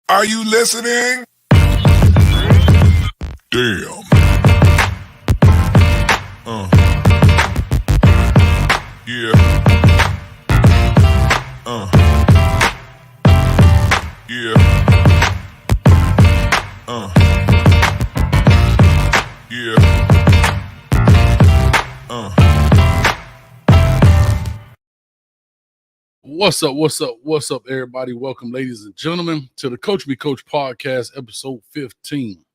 Are you listening? Damn. Yeah. Yeah. Yeah. What's up, everybody? Welcome, ladies and gentlemen, to the Coach Me Coach podcast, episode 15.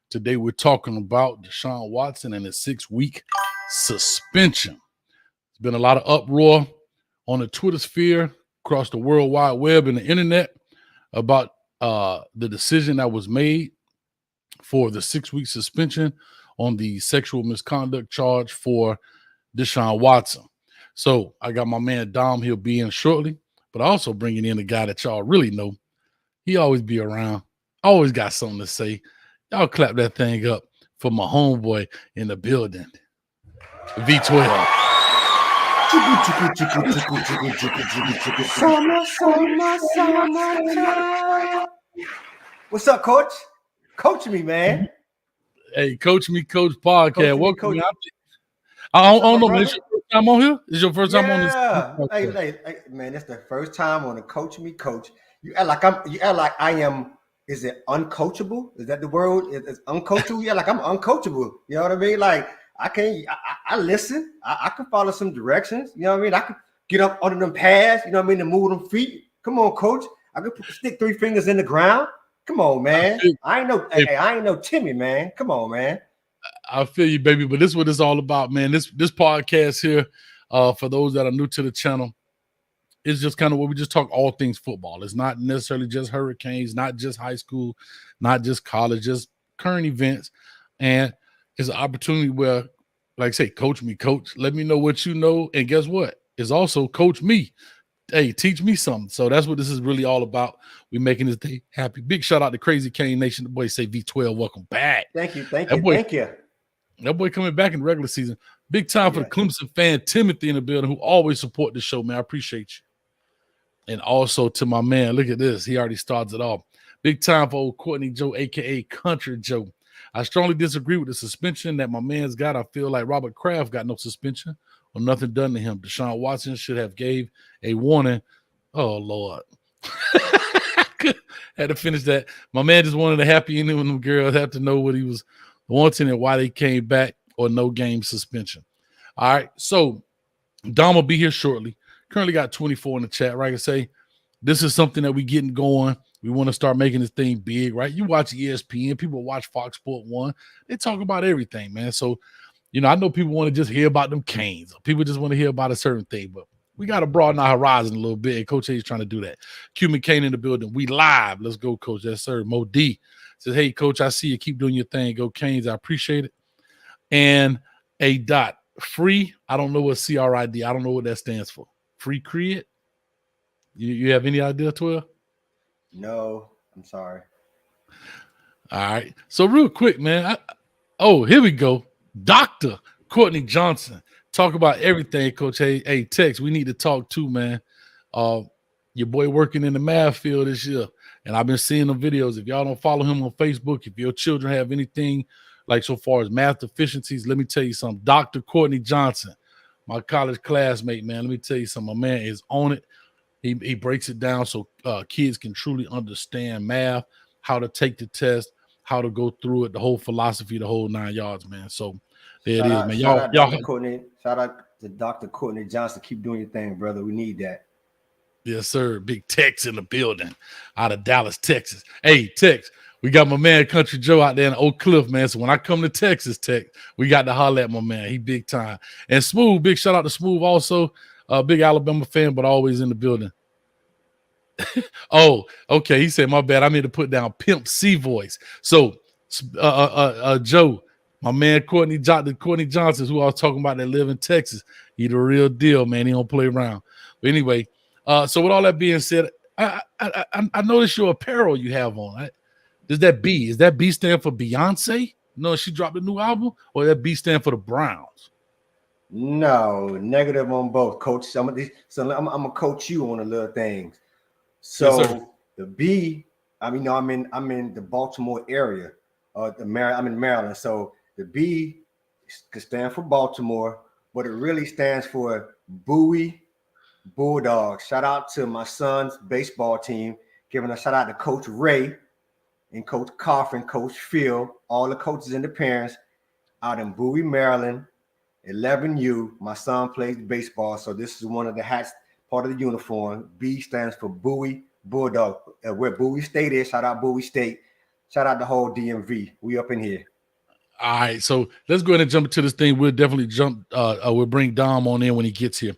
Today, we're talking about Deshaun Watson and his 6-week suspension. There's been a lot of uproar on the Twitter sphere, across the World Wide Web and the internet about the decision that was made for the 6-week suspension on the sexual misconduct charge for Deshaun Watson. So I got my man Dom. He'll be in shortly, but also bringing in a guy that y'all really know. He always be around, always got something to say. Y'all clap that thing up for my homeboy in the building, V12. What's up, Coach? Coach me, man. Hey, Coach Me Coach podcast. Welcome. Coach. I don't know, man. Is your first time on here? Is your first time on this? Hey, man, that's the first time on the Coach Me Coach. You act like I am. Is it uncoachable? Is that the word? It's uncoachable. Yeah, like I'm uncoachable. You know what I mean? Like I listen. I can follow some directions. You know what I mean? I can get up under them pads. You know what I mean? To move them feet. Come on, Coach. I can stick 3 fingers in the ground. Come on, man. I ain't no Timmy, man. Come on, man. I feel you, baby. But this is what it's all about, man. This podcast here, for those that are new to the channel, is just kind of where we just talk all things football. It's not necessarily just Hurricanes, not just high school, not just college, just current events. And it's an opportunity where, like I say, coach me, coach. Let me know what you know. And guess what? It's also coach me. Hey, teach me something. So that's what this is really all about. We're making this day happy. Big shout out to Crazy Cane Nation. The boy say V12, welcome back. Thank you. That boy coming back in the regular season. Big time for the Clemson fan, Timothy in the building, who always support the show, man. I appreciate you. And also to my man, look at this. He already starts it off. Big time for old Courtney Joe, a.k.a. Country Joe. I strongly disagree with the suspension that my man's got. I feel like Robert Kraft got no suspension or nothing done to him. Deshaun Watson should have gave a warning. Oh, Lord. Had to finish that. My man just wanted a happy ending when them girls had to know what he was wanting and why they came back, or no game suspension. All right, so Dom will be here shortly. Currently got 24 in the chat, right? I say this is something that we getting going. We want to start making this thing big, right? You watch ESPN, people watch Fox Sport 1. They talk about everything, man. So, you know, I know people want to just hear about them Canes. People just want to hear about a certain thing, but we got to broaden our horizon a little bit. And Coach Hayes trying to do that. Q McCain in the building. We live. Let's go, Coach. Yes, sir. Mo D says, hey, Coach, I see you. Keep doing your thing. Go Canes. I appreciate it. And a dot. Free. I don't know what CRID. I don't know what that stands for. Free create. You have any idea, 12? No, I'm sorry. All right. So real quick, man. Here we go. Dr. Courtney Johnson. Talk about everything, Coach. Hey, Tex, we need to talk too, man. Your boy working in the math field this year, and I've been seeing the videos. If y'all don't follow him on Facebook, if your children have anything like so far as math deficiencies, let me tell you something. Dr. Courtney Johnson, my college classmate, man, let me tell you something. My man is on it. He breaks it down so kids can truly understand math, how to take the test, how to go through it, the whole philosophy, the whole 9 yards, man. So there it is, man. Shout out to Dr. Courtney Johnson. Keep doing your thing, brother. We need that. Yes, sir. Big Tex in the building out of Dallas, Texas. Hey, Tex, we got my man Country Joe out there in Oak Cliff, man. So when I come to Texas, Tex, we got to holler at my man. He big time. And Smooth, big shout out to Smooth also. Big Alabama fan, but always in the building. Oh, okay. He said, my bad. I need to put down Pimp C voice. So, Joe, my man Courtney Johnson, who I was talking about that live in Texas, he the real deal, man. He don't play around. But anyway, so with all that being said, I noticed your apparel you have on. Does that B stand for Beyonce? No, she dropped a new album, or that B stand for the Browns? No, negative on both, Coach. I'm gonna coach you on a little things. So yes, the B I mean, no, I'm in the Baltimore area. I'm in Maryland. So the B could stand for Baltimore, but it really stands for Bowie Bulldogs. Shout out to my son's baseball team. Giving a shout out to Coach Ray and Coach Coffin, Coach Phil, all the coaches and the parents out in Bowie, Maryland. 11U. My son plays baseball, so this is one of the hats, part of the uniform. B stands for Bowie Bulldog. Where Bowie State is, shout out Bowie State. Shout out the whole DMV. We up in here. All right, so let's go ahead and jump into this thing. We'll definitely jump. We'll bring Dom on in when he gets here.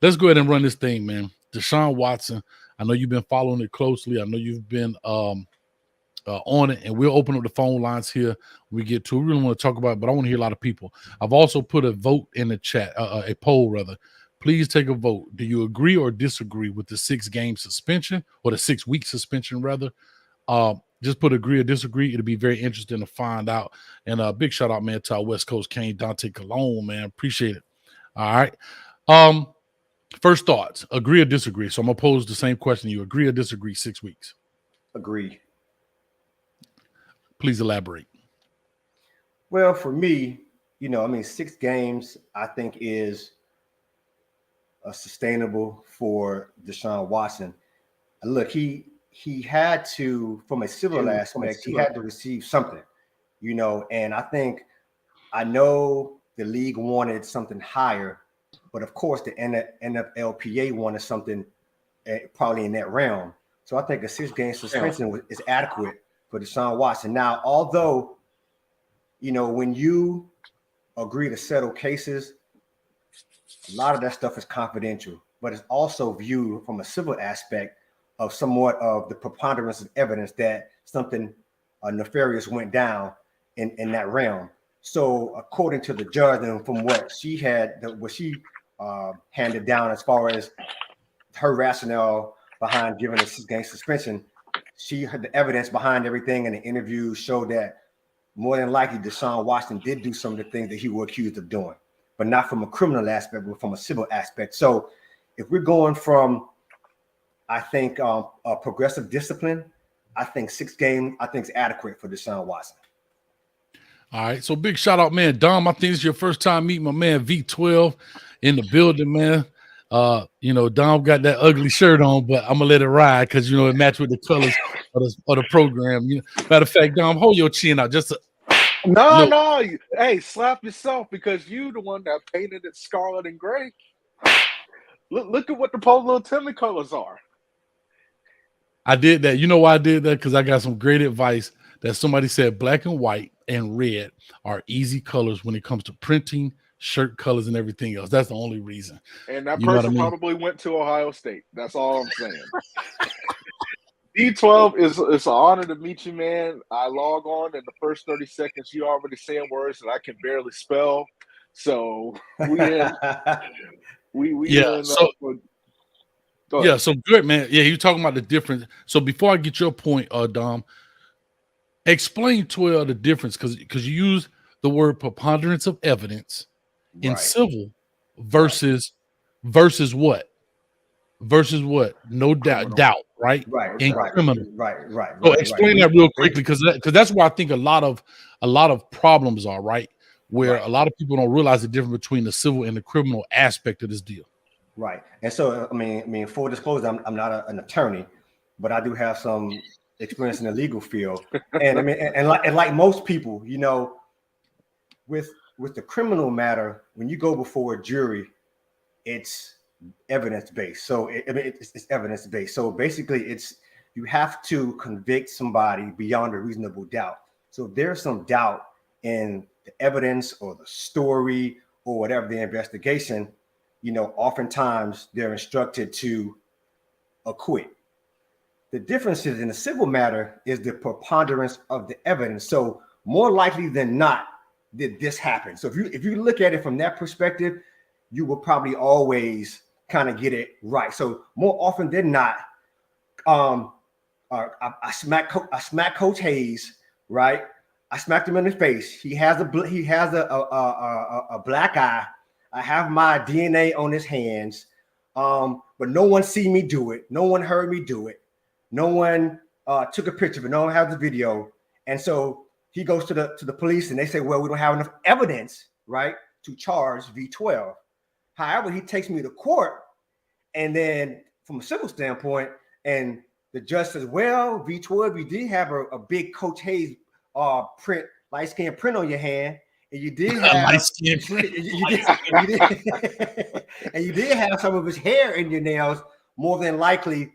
Let's go ahead and run this thing, man. Deshaun Watson. I know you've been following it closely. I know you've been on it, and we'll open up the phone lines here when we get to. We really want to talk about it, but I want to hear a lot of people. I've also put a vote in the chat, a poll rather. Please take a vote. Do you agree or disagree with the 6-game suspension, or the 6-week suspension rather? Just put agree or disagree. It'll be very interesting to find out. And a big shout out, man, to our West Coast King, Dante Cologne, man. Appreciate it. All right. First thoughts, agree or disagree? So I'm going to pose the same question to you. Agree or disagree 6 weeks? Agree. Please elaborate. Well, for me, 6 games I think is sustainable for Deshaun Watson. Look, he had to, from a civil aspect, he had to receive something, and I know the league wanted something higher, but of course the NFLPA wanted something probably in that realm. So I think a 6-game suspension is adequate for Deshaun Watson. Now, although, when you agree to settle cases, a lot of that stuff is confidential, but it's also viewed from a civil aspect of somewhat of the preponderance of evidence that something nefarious went down in that realm. So according to the judge and from what she handed down as far as her rationale behind giving a 6-game suspension, she had the evidence behind everything in the interview showed that more than likely Deshaun Watson did do some of the things that he was accused of doing, but not from a criminal aspect, but from a civil aspect. So if we're going from, I think, a progressive discipline, I think 6 games, I think is adequate for Deshaun Watson. All right. So big shout out, man. Dom, I think it's your first time meeting my man V12 in the building, man. Dom got that ugly shirt on, but I'm gonna let it ride because it matched with the colors of the program. Matter of fact, Dom, hold your chin out. No. Hey, slap yourself because you the one that painted it scarlet and gray. Look at what the Polo Timmy colors are. I did that. You know why I did that? Because I got some great advice that somebody said black and white and red are easy colors when it comes to printing, shirt colors, and everything else. That's the only reason. And that person probably went to Ohio State. That's all I'm saying. D12 it's an honor to meet you, man. I log on in the first 30 seconds. You already saying words that I can barely spell. So so good, man. Yeah, you're talking about the difference. So before I get your point, Dom, explain 12 the difference because you use the word preponderance of evidence in civil versus what? Versus what? No doubt, right? In criminal. Right. So explain that real quickly because that's where I think a lot of problems are, right? Where a lot of people don't realize the difference between the civil and the criminal aspect of this deal. Right. And so, I mean, full disclosure, I'm not an attorney, but I do have some experience in the legal field. And I mean, and like most people, with the criminal matter, when you go before a jury, it's evidence-based. So it's evidence-based. So basically you have to convict somebody beyond a reasonable doubt. So if there's some doubt in the evidence or the story or whatever the investigation, oftentimes they're instructed to acquit. The difference is in the civil matter is the preponderance of the evidence. So more likely than not, did this happen? So if you look at it from that perspective, you will probably always kind of get it right. So more often than not, I smack Coach Hayes, right? I smacked him in the face. He has a black eye. I have my DNA on his hands, but no one see me do it. No one heard me do it. No one took a picture, but no one has the video. And so he goes to the police, and they say, well, we don't have enough evidence, right, to charge V12. However, he takes me to court, and then from a civil standpoint, and the judge says, well, V12, you did have a big Coach Hayes print, light skin print on your hand, and you did have Light skin print. and you did have some of his hair in your nails. More than likely,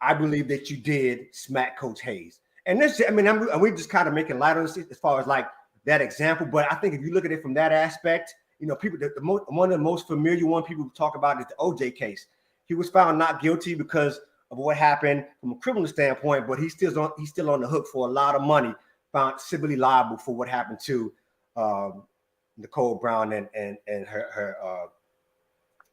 I believe that you did smack Coach Hayes. And this, I mean, we're just kind of making light on this as far as like that example. But I think if you look at it from that aspect, you know, people, one of the most familiar one people talk about is the OJ case. He was found not guilty because of what happened from a criminal standpoint, but he's still on the hook for a lot of money, found civilly liable for what happened to Nicole Brown and her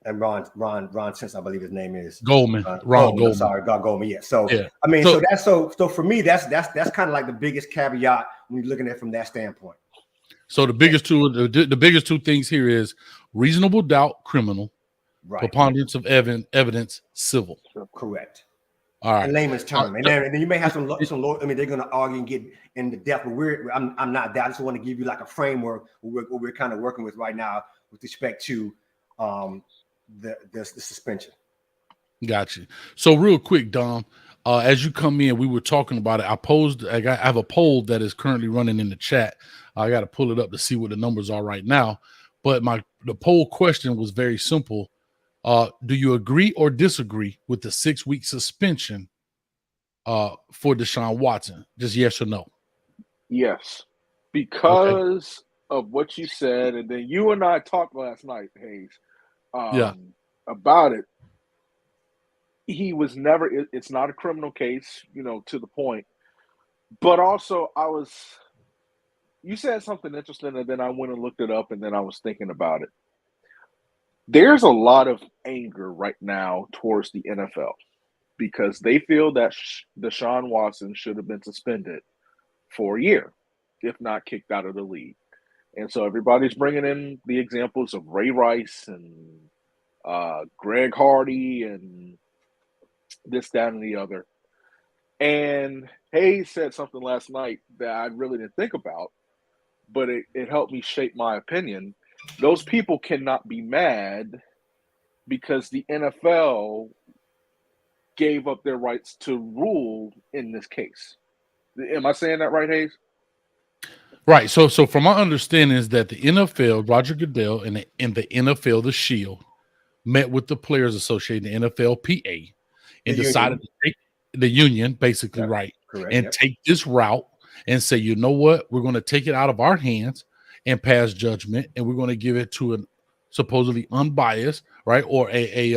and Ron Sense, I believe his name is Goldman. Ron Goldman. Sorry, Goldman. Yeah. So yeah. I mean, so for me, that's kind of like the biggest caveat when you're looking at it from that standpoint. So the biggest two things here is reasonable doubt, criminal, right. Preponderance of evidence, civil. Correct. All right. In layman's term, and then you may have some. I mean, they're going to argue and get into depth, but I'm not that. I just want to give you like a framework what we're kind of working with right now with respect to the suspension. Got you. So real quick, Dom, as you come in, we were talking about it. I have a poll that is currently running in the chat. I got to pull it up to see what the numbers are right now. But the poll question was very simple. Do you agree or disagree with the 6-week suspension for Deshaun Watson? Just yes or no? Yes, because of what you said, and then you and I talked last night, Hayes, about it. He was never. It's not a criminal case, you know, to the point. But also, you said something interesting, and then I went and looked it up, and then I was thinking about it. There's a lot of anger right now towards the NFL because they feel that Deshaun Watson should have been suspended for a year, if not kicked out of the league. And so everybody's bringing in the examples of Ray Rice and Greg Hardy and this, that, and the other. And Hayes said something last night that I really didn't think about, but it helped me shape my opinion. Those people cannot be mad because the NFL gave up their rights to rule in this case. Am I saying that right, Hayes? Right. So from my understanding is that the NFL, Roger Goodell, and the NFL, the Shield, met with the Players Association, the NFLPA, and decided to take the union, basically, right, correct, and take this route and say, you know what, we're going to take it out of our hands and pass judgment, and we're going to give it to a supposedly unbiased, right, or a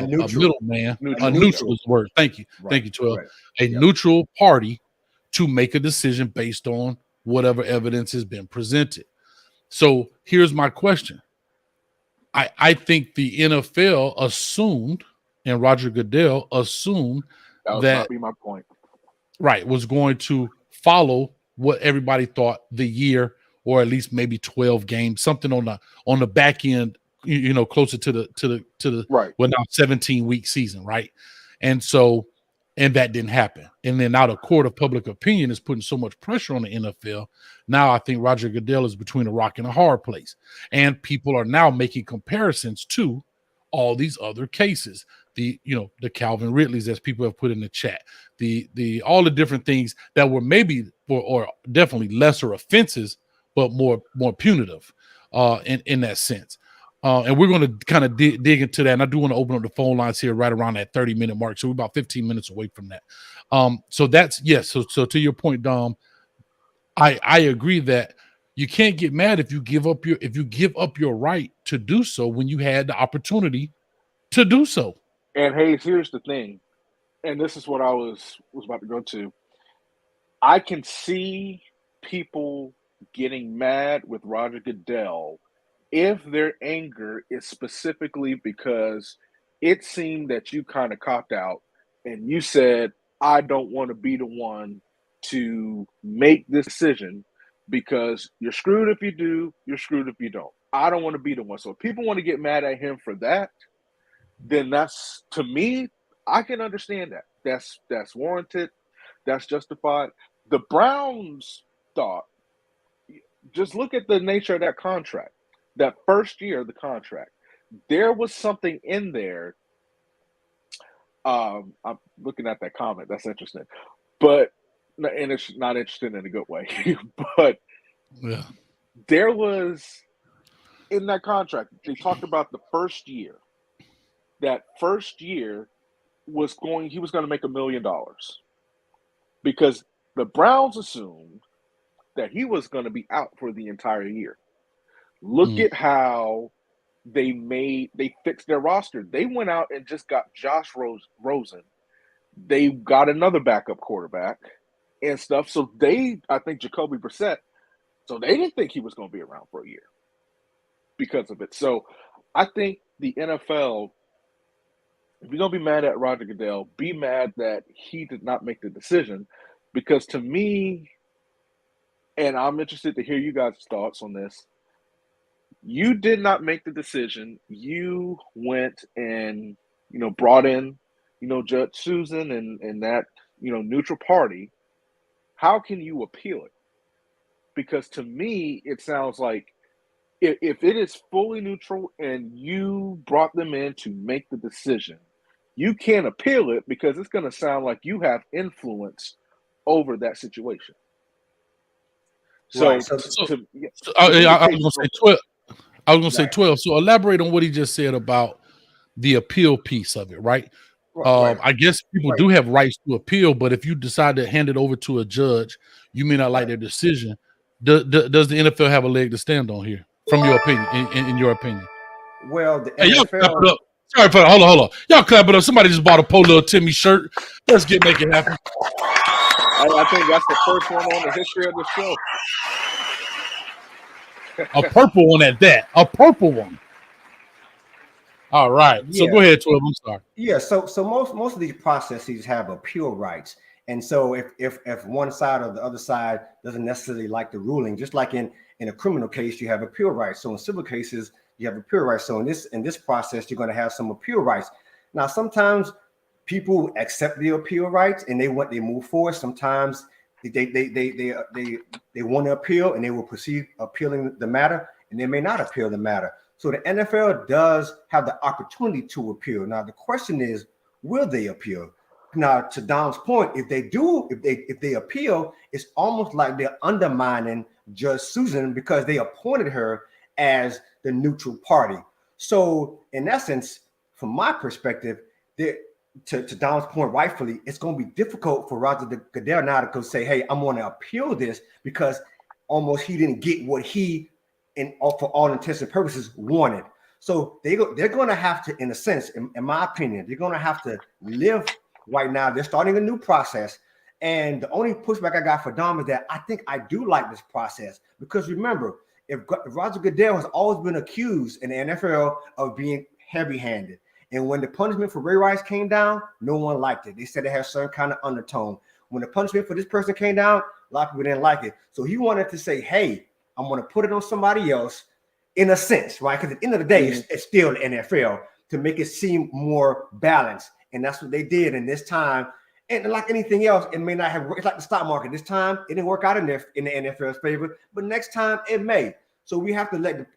middleman. A neutral is the word. Thank you. Right. Thank you, 12. Right. A neutral party to make a decision based on whatever evidence has been presented. So here's my question. I think the NFL assumed, and Roger Goodell assumed that might be my point. Right, was going to follow what everybody thought the year, or at least maybe 12 games, something on the back end, you know, closer to the right. Well, now 17-week season, right? And that didn't happen. And then now the court of public opinion is putting so much pressure on the NFL. Now I think Roger Goodell is between a rock and a hard place. And people are now making comparisons to all these other cases. The Calvin Ridleys, as people have put in the chat, the all the different things that were maybe or definitely lesser offenses, but more punitive in that sense. And we're going to kind of dig into that. And I do want to open up the phone lines here right around that 30-minute mark. So we're about 15 minutes away from that. So that's, yes. So to your point, Dom, I agree that you can't get mad if you give up your right to do so when you had the opportunity to do so. And Hayes, here's the thing, and this is what I was about to go to. I can see people getting mad with Roger Goodell if their anger is specifically because it seemed that you kind of copped out and you said, I don't want to be the one to make this decision because you're screwed if you do, you're screwed if you don't. I don't want to be the one. So if people want to get mad at him for that, then that's, to me, I can understand that. That's warranted. that's justified. The Browns thought, just look at the nature of that contract. That first year of the contract, there was something in there. I'm looking at that comment. That's interesting. But, and it's not interesting in a good way. But Yeah. there was, in that contract, they talked about the first year. That first year he was going to make $1 million. Because the Browns assumed that he was going to be out for the entire year. Look at how they fixed their roster. They went out and just got Josh Rosen. They got another backup quarterback and stuff. So I think Jacoby Brissett, so they didn't think he was going to be around for a year because of it. So I think the NFL, if you're going to be mad at Roger Goodell, be mad that he did not make the decision, because to me, and I'm interested to hear you guys' thoughts on this, you did not make the decision. You went and, brought in, Judge Susan and that, neutral party. How can you appeal it? Because to me, it sounds like if it is fully neutral and you brought them in to make the decision, you can't appeal it because it's going to sound like you have influence over that situation. So, right. I was going to say 12. I was going to say 12. So elaborate on what he just said about the appeal piece of it, right? I guess people do have rights to appeal, but if you decide to hand it over to a judge, you may not like their decision. Does the NFL have a leg to stand on here, from your opinion? In your opinion? Well, the hey, NFL. Clap it up. Sorry for that. Hold on. Y'all clap it up. Somebody just bought a Polo Timmy shirt. Let's make it happen. I think that's the first one on the history of the show. A purple one at that. A purple one. All right. So go ahead, 12. I'm sorry. Yeah. So most of these processes have appeal rights, and so if one side or the other side doesn't necessarily like the ruling, just like in a criminal case, you have appeal rights. So in civil cases, you have appeal rights. So in this process, you're going to have some appeal rights. Now, sometimes people accept the appeal rights and they move forward. Sometimes they want to appeal and they will proceed appealing the matter, and they may not appeal the matter. So the NFL does have the opportunity to appeal. Now the question is, will they appeal? Now, to Dom's point, if they appeal, it's almost like they're undermining Judge Susan because they appointed her as the neutral party. So in essence, from my perspective, to Dom's point, rightfully, it's going to be difficult for Roger Goodell now to go say, hey, I'm going to appeal this, because almost he didn't get what he, for all intents and purposes, wanted. So they're going to have to, in a sense, in my opinion, they're going to have to live right now. They're starting a new process. And the only pushback I got for Dom is that I think I do like this process, because remember, if Roger Goodell has always been accused in the NFL of being heavy-handed. And when the punishment for Ray Rice came down, no one liked it. They said it had some kind of undertone. When the punishment for this person came down, a lot of people didn't like it. So he wanted to say, hey, I'm going to put it on somebody else, in a sense, right? Because at the end of the day, it's still the NFL, to make it seem more balanced. And that's what they did in this time. And like anything else, it may not have worked. It's like the stock market. This time, it didn't work out in the NFL's favor, but next time it may. So we have to let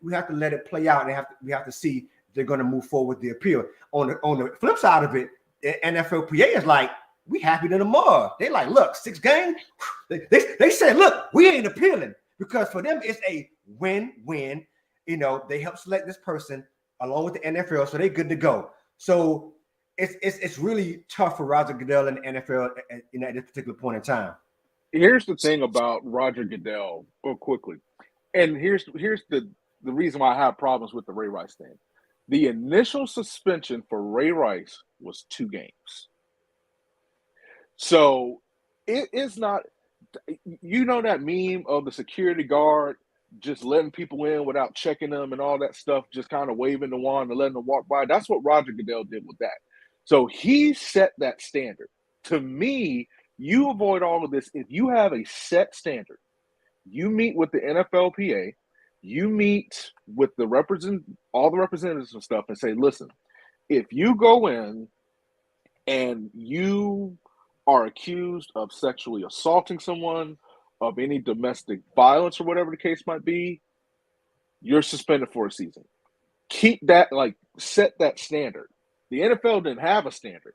it play out, and we have to see if they're going to move forward with the appeal. On the flip side of it, the NFLPA is like, we happy to the mud. They like, look, 6 games. They said, look, we ain't appealing, because for them it's a win-win. They help select this person along with the NFL, so they're good to go. So it's really tough for Roger Goodell and the NFL at this particular point in time. Here's the thing about Roger Goodell, real quickly, and here's the reason why I have problems with the Ray Rice thing. The initial suspension for Ray Rice was 2 games. So it is not, that meme of the security guard just letting people in without checking them and all that stuff, just kind of waving the wand and letting them walk by. That's what Roger Goodell did with that. So he set that standard. To me, you avoid all of this if you have a set standard. You meet with the NFLPA, you meet with all the representatives and stuff, and say, listen, if you go in and you are accused of sexually assaulting someone, of any domestic violence or whatever the case might be, you're suspended for a season. Keep that, set that standard. The NFL didn't have a standard.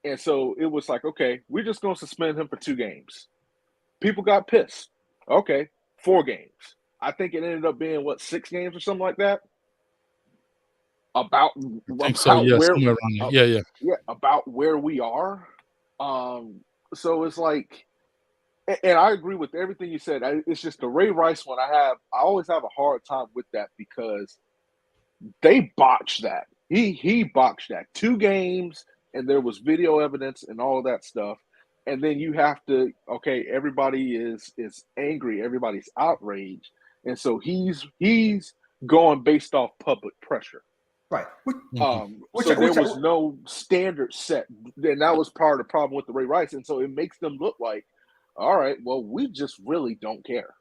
And so it was like, okay, we're just going to suspend him for 2 games. People got pissed. Okay, 4 games. I think it ended up being, 6 games or something like that? About where we are. So it's like, and I agree with everything you said. It's just the Ray Rice one. I always have a hard time with that because they botched that. He botched that. 2 games, and there was video evidence and all of that stuff. And then you have to, okay, everybody is angry, everybody's outraged, and so he's going based off public pressure. Right. So there was no standard set, and that was part of the problem with the Ray Rice. And so it makes them look like, all right, well, we just really don't care.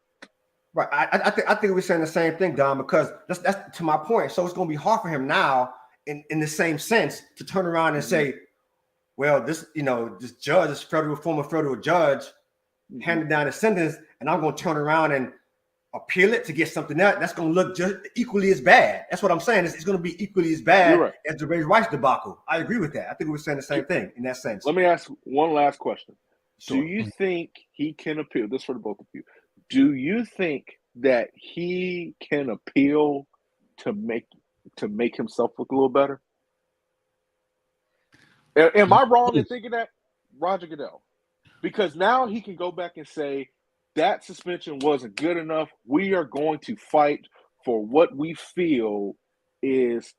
Right. I think we're saying the same thing, Don, because that's to my point. So it's going to be hard for him now, in the same sense, to turn around and say, well, this judge, this former federal judge, handed down a sentence, and I'm going to turn around and appeal it to get something out that's going to look just equally as bad. That's what I'm saying. It's going to be equally as bad as the Ray Rice debacle. I agree with that. I think we're saying the same thing in that sense. Let me ask one last question. Sure. Do you think he can appeal? This for the both of you. Do you think that he can appeal to make himself look a little better? Am I wrong in thinking that, Roger Goodell? Because now he can go back and say, that suspension wasn't good enough. We are going to fight for what we feel is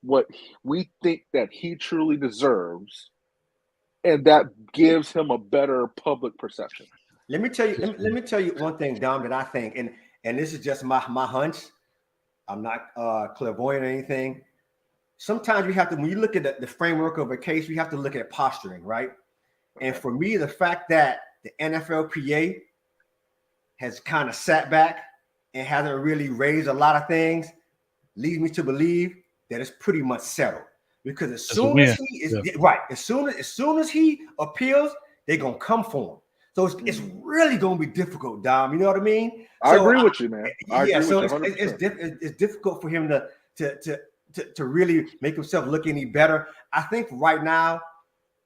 what we think that he truly deserves, and that gives him a better public perception. Let me tell you one thing, Dom, that I think, and this is just my hunch. I'm not clairvoyant or anything. Sometimes you have to, when you look at the framework of a case, you have to look at posturing, right? And for me, the fact that the NFLPA has kind of sat back and hasn't really raised a lot of things leads me to believe that it's pretty much settled. Because as soon as he appeals, they're gonna come for him. So it's really gonna be difficult, Dom. You know what I mean? I agree with you, man. It's difficult for him to really make himself look any better. I think right now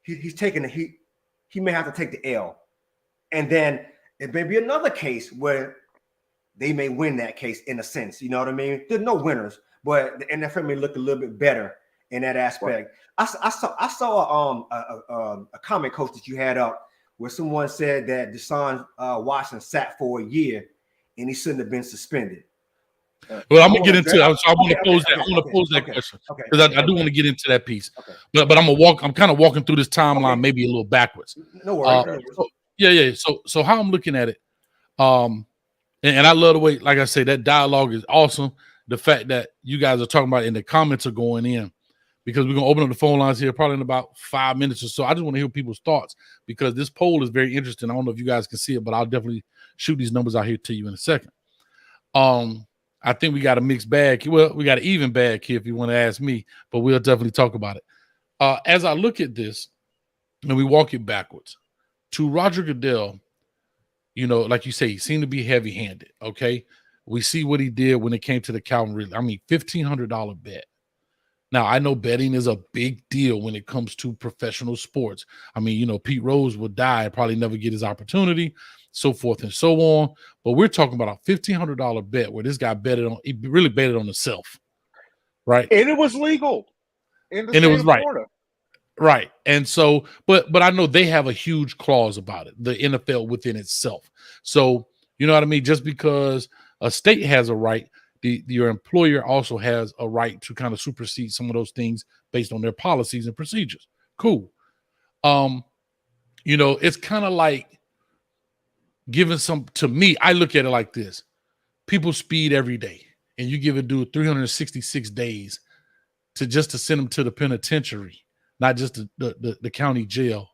he's taking the heat. He may have to take the L, and then it may be another case where they may win that case in a sense. You know what I mean? There's no winners, but the NFL may look a little bit better in that aspect. Right. I saw a comment, Coach, that you had up where someone said that Deshaun Watson sat for a year and he shouldn't have been suspended. Well, I'm gonna get into it. So I want to pose that. I want to pose that question because I do want to get into that piece. Okay. But I'm kind of walking through this timeline, maybe a little backwards. No worries. So how I'm looking at it, and I love the way, like I say, that dialogue is awesome. The fact that you guys are talking about it and the comments are going in, because we're gonna open up the phone lines here probably in about 5 minutes or so. I just want to hear people's thoughts because this poll is very interesting. I don't know if you guys can see it, but I'll definitely shoot these numbers out here to you in a second. I think we got a mixed bag. Well, we got an even bag here if you want to ask me, but we'll definitely talk about it. As I look at this and we walk it backwards, to Roger Goodell, like you say, he seemed to be heavy-handed, okay? We see what he did when it came to the Calvin Ridley. I mean, $1,500 bet. Now, I know betting is a big deal when it comes to professional sports. I mean, Pete Rose would die and probably never get his opportunity, so forth and so on. But we're talking about a $1,500 bet where this guy he really betted on himself, right? And it was legal. And it was right. Florida. Right. And so, but I know they have a huge clause about it, the NFL within itself. So, you know what I mean? Just because a state has a right, your employer also has a right to kind of supersede some of those things based on their policies and procedures. Cool. It's kind of like giving to me, I look at it like this. People speed every day, and you give a dude 366 days to send him to the penitentiary, not just the county jail,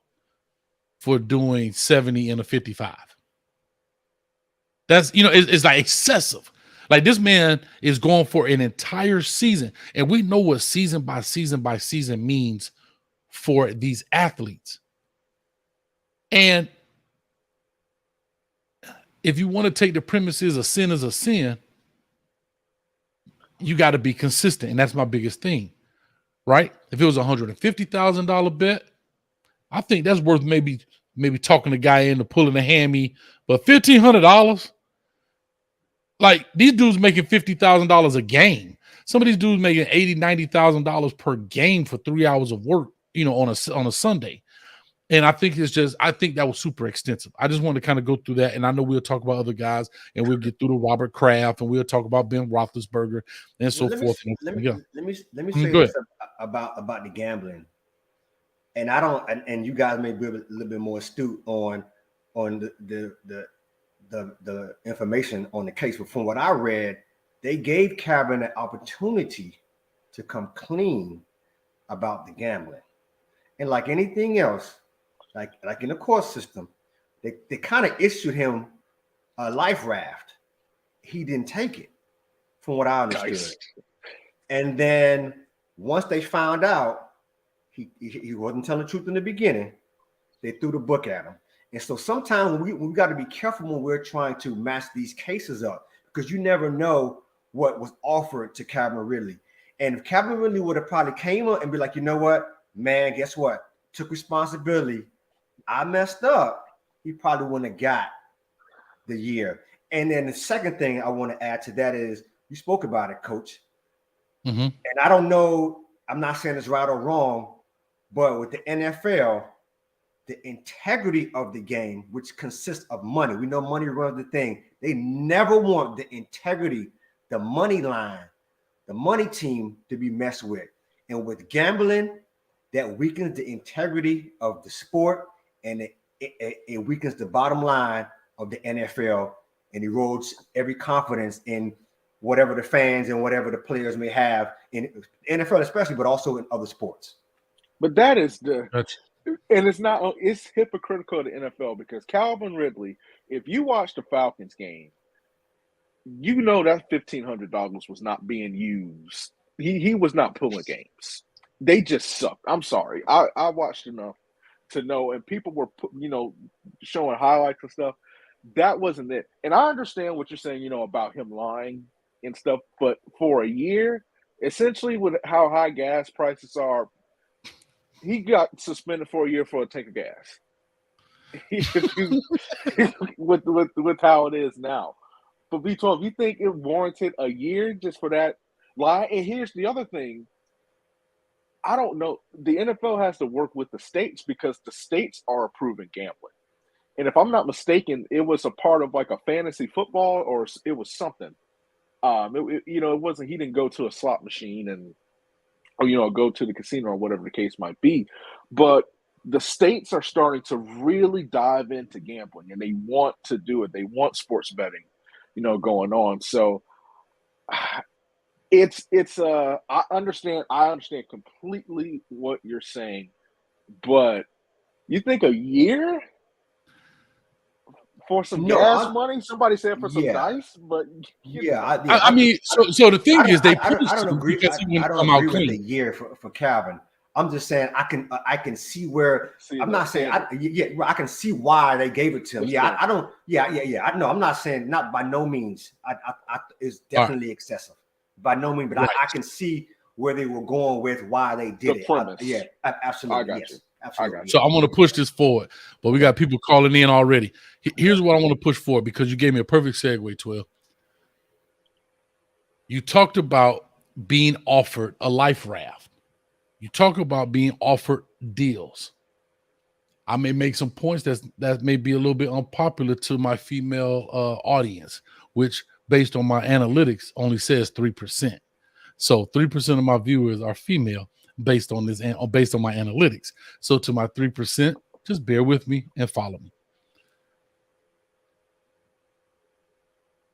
for doing 70 in a 55. That's, it's like excessive. Like, this man is going for an entire season, and we know what season by season by season means for these athletes. And if you want to take the premises a sin is a sin, you got to be consistent. And that's my biggest thing, right? If it was $150,000 bet, I think that's worth maybe talking the guy into pulling a hammy. But $1,500, like these dudes making $50,000 a game. Some of these dudes making $80,000, $90,000 per game for 3 hours of work, on a Sunday. And I think that was super extensive. I just want to kind of go through that. And I know we'll talk about other guys and we'll get through to Robert Kraft and we'll talk about Ben Roethlisberger and so forth. Let me say this about the gambling. And I don't, and you guys may be a little bit more astute on the information on the case. But from what I read, they gave Kevin an opportunity to come clean about the gambling. And like anything else, like in the court system, they kind of issued him a life raft. He didn't take it, from what I understood. Nice. And then once they found out he wasn't telling the truth in the beginning, they threw the book at him. And so sometimes we got to be careful when we're trying to match these cases up, because you never know what was offered to Calvin Ridley. And if Calvin Ridley would have probably came up and be like, you know what, man, guess what? Took responsibility. I messed up. He probably wouldn't have got the year. And then the second thing I want to add to that is you spoke about it, Coach. Mm-hmm. And I don't know, I'm not saying it's right or wrong, but with the NFL, the integrity of the game, which consists of money, we know money runs the thing. They never want the integrity, the money line, the money team to be messed with. And with gambling, that weakens the integrity of the sport, and it weakens the bottom line of the NFL and erodes every confidence in whatever the fans and whatever the players may have in NFL especially, but also in other sports. But that is it's hypocritical of the NFL, because Calvin Ridley, if you watch the Falcons game, you know that $1,500 was not being used. He was not pulling games. They just sucked. I'm sorry. I watched enough to know, and people were, showing highlights and stuff. That wasn't it. And I understand what you're saying, about him lying and stuff. But for a year, essentially with how high gas prices are, he got suspended for a year for a tank of gas. with how it is now. But B12, you think it warranted a year just for that lie? And here's the other thing. I don't know. The NFL has to work with the states, because the states are approving gambling. And if I'm not mistaken, it was a part of like a fantasy football, or it was something. It wasn't, he didn't go to a slot machine or go to the casino or whatever the case might be. But the states are starting to really dive into gambling, and they want to do it. They want sports betting, going on. So I understand completely what you're saying, but you think a year for some gas money? Somebody said for some dice, but I mean, so the thing is, they I don't agree. I don't agree with the year for Calvin. I'm just saying I can see where I'm not saying I can see why they gave it to him. I don't. I know. I'm not saying, not by no means. It's definitely excessive. By no means, but right. I can see where they were going with why they did it. Absolutely. I got you. Absolutely. So I want to push this forward, but we got people calling in already. Here's what I want to push forward, because you gave me a perfect segue, 12. You talked about being offered a life raft. You talk about being offered deals. I may make some points that may be a little bit unpopular to my female audience, which based on my analytics only says 3%. So 3% of my viewers are female based on this, based on my analytics. So to my 3%, just bear with me and follow me.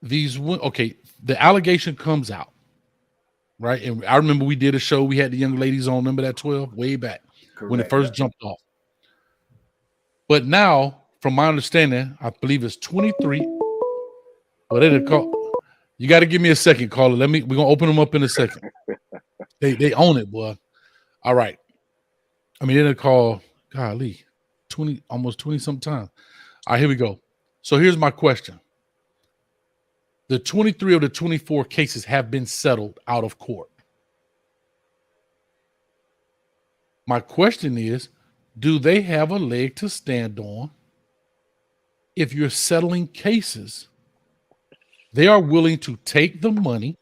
The allegation comes out, right? And I remember we did a show. We had the young ladies on. Remember that 12 way back. Correct. When it first jumped off. But now, from my understanding, I believe it's 23. Well, they didn't call. You got to give me a second, caller. We're gonna open them up in a second. They own it, boy. All right. I mean, they didn't call. Golly, 20, almost 20 sometimes. All right, here we go. So here's my question. The 23 of the 24 cases have been settled out of court. My question is, do they have a leg to stand on if you're settling cases? They are willing to take the money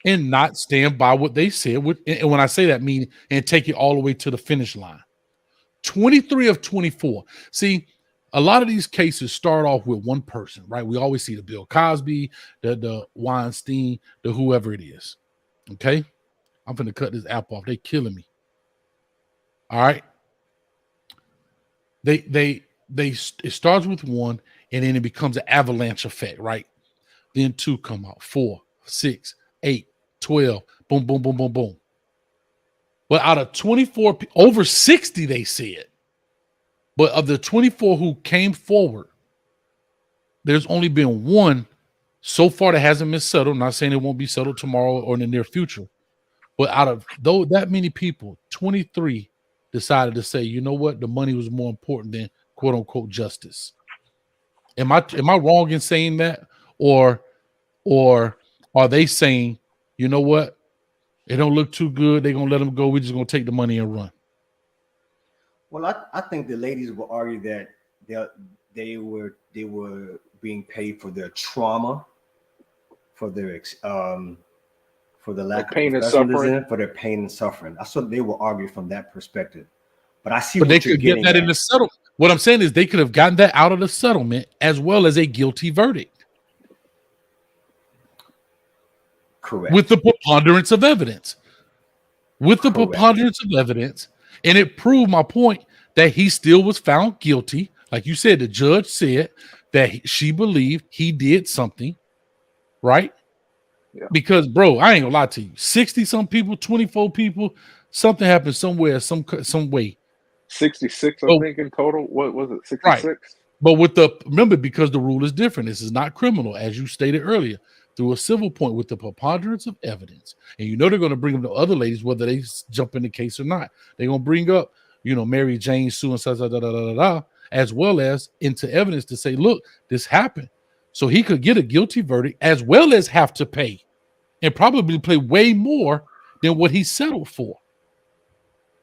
and not stand by what they said. And when I say that, mean and take it all the way to the finish line. 23 of 24. See, a lot of these cases start off with one person, right? We always see the Bill Cosby, the Weinstein, the whoever it is. Okay? I'm going to cut this app off. They killing me. All right? It starts with one, and then it becomes an avalanche effect, right? Then 2 come out, 4, 6, 8, 12, boom, boom, boom, boom, boom. But out of 24, over 60, they said. But of the 24 who came forward, there's only been one so far that hasn't been settled. I'm not saying it won't be settled tomorrow or in the near future. But out of that many people, 23 decided to say, you know what, the money was more important than quote unquote justice. Am I wrong in saying that? Or are they saying, you know what, it don't look too good, they're gonna let them go, we're just gonna take the money and run? Well, I think the ladies will argue that they were being paid for their trauma, for their for the lack of pain and suffering, for their pain and suffering. That's what they will argue from that perspective. But I see but what they you're could get getting that at. in the settlement. What I'm saying is they could have gotten that out of the settlement as well as a guilty verdict. Correct. With the preponderance of evidence. With the Correct. preponderance of evidence. And it proved my point that he still was found guilty. Like you said, the judge said that she believed he did something, right? Yeah. Because, bro, I ain't gonna lie to you. 60-some people, 24 people, something happened somewhere, some way. 66, I think, in total. What was it, 66? Right. But remember, because the rule is different. This is not criminal, as you stated earlier, through a civil point with the preponderance of evidence. And you know they're going to bring them to other ladies, whether they jump in the case or not. They're going to bring up, Mary Jane, Sue, and as well as into evidence to say, look, this happened. So he could get a guilty verdict as well as have to pay and probably pay way more than what he settled for.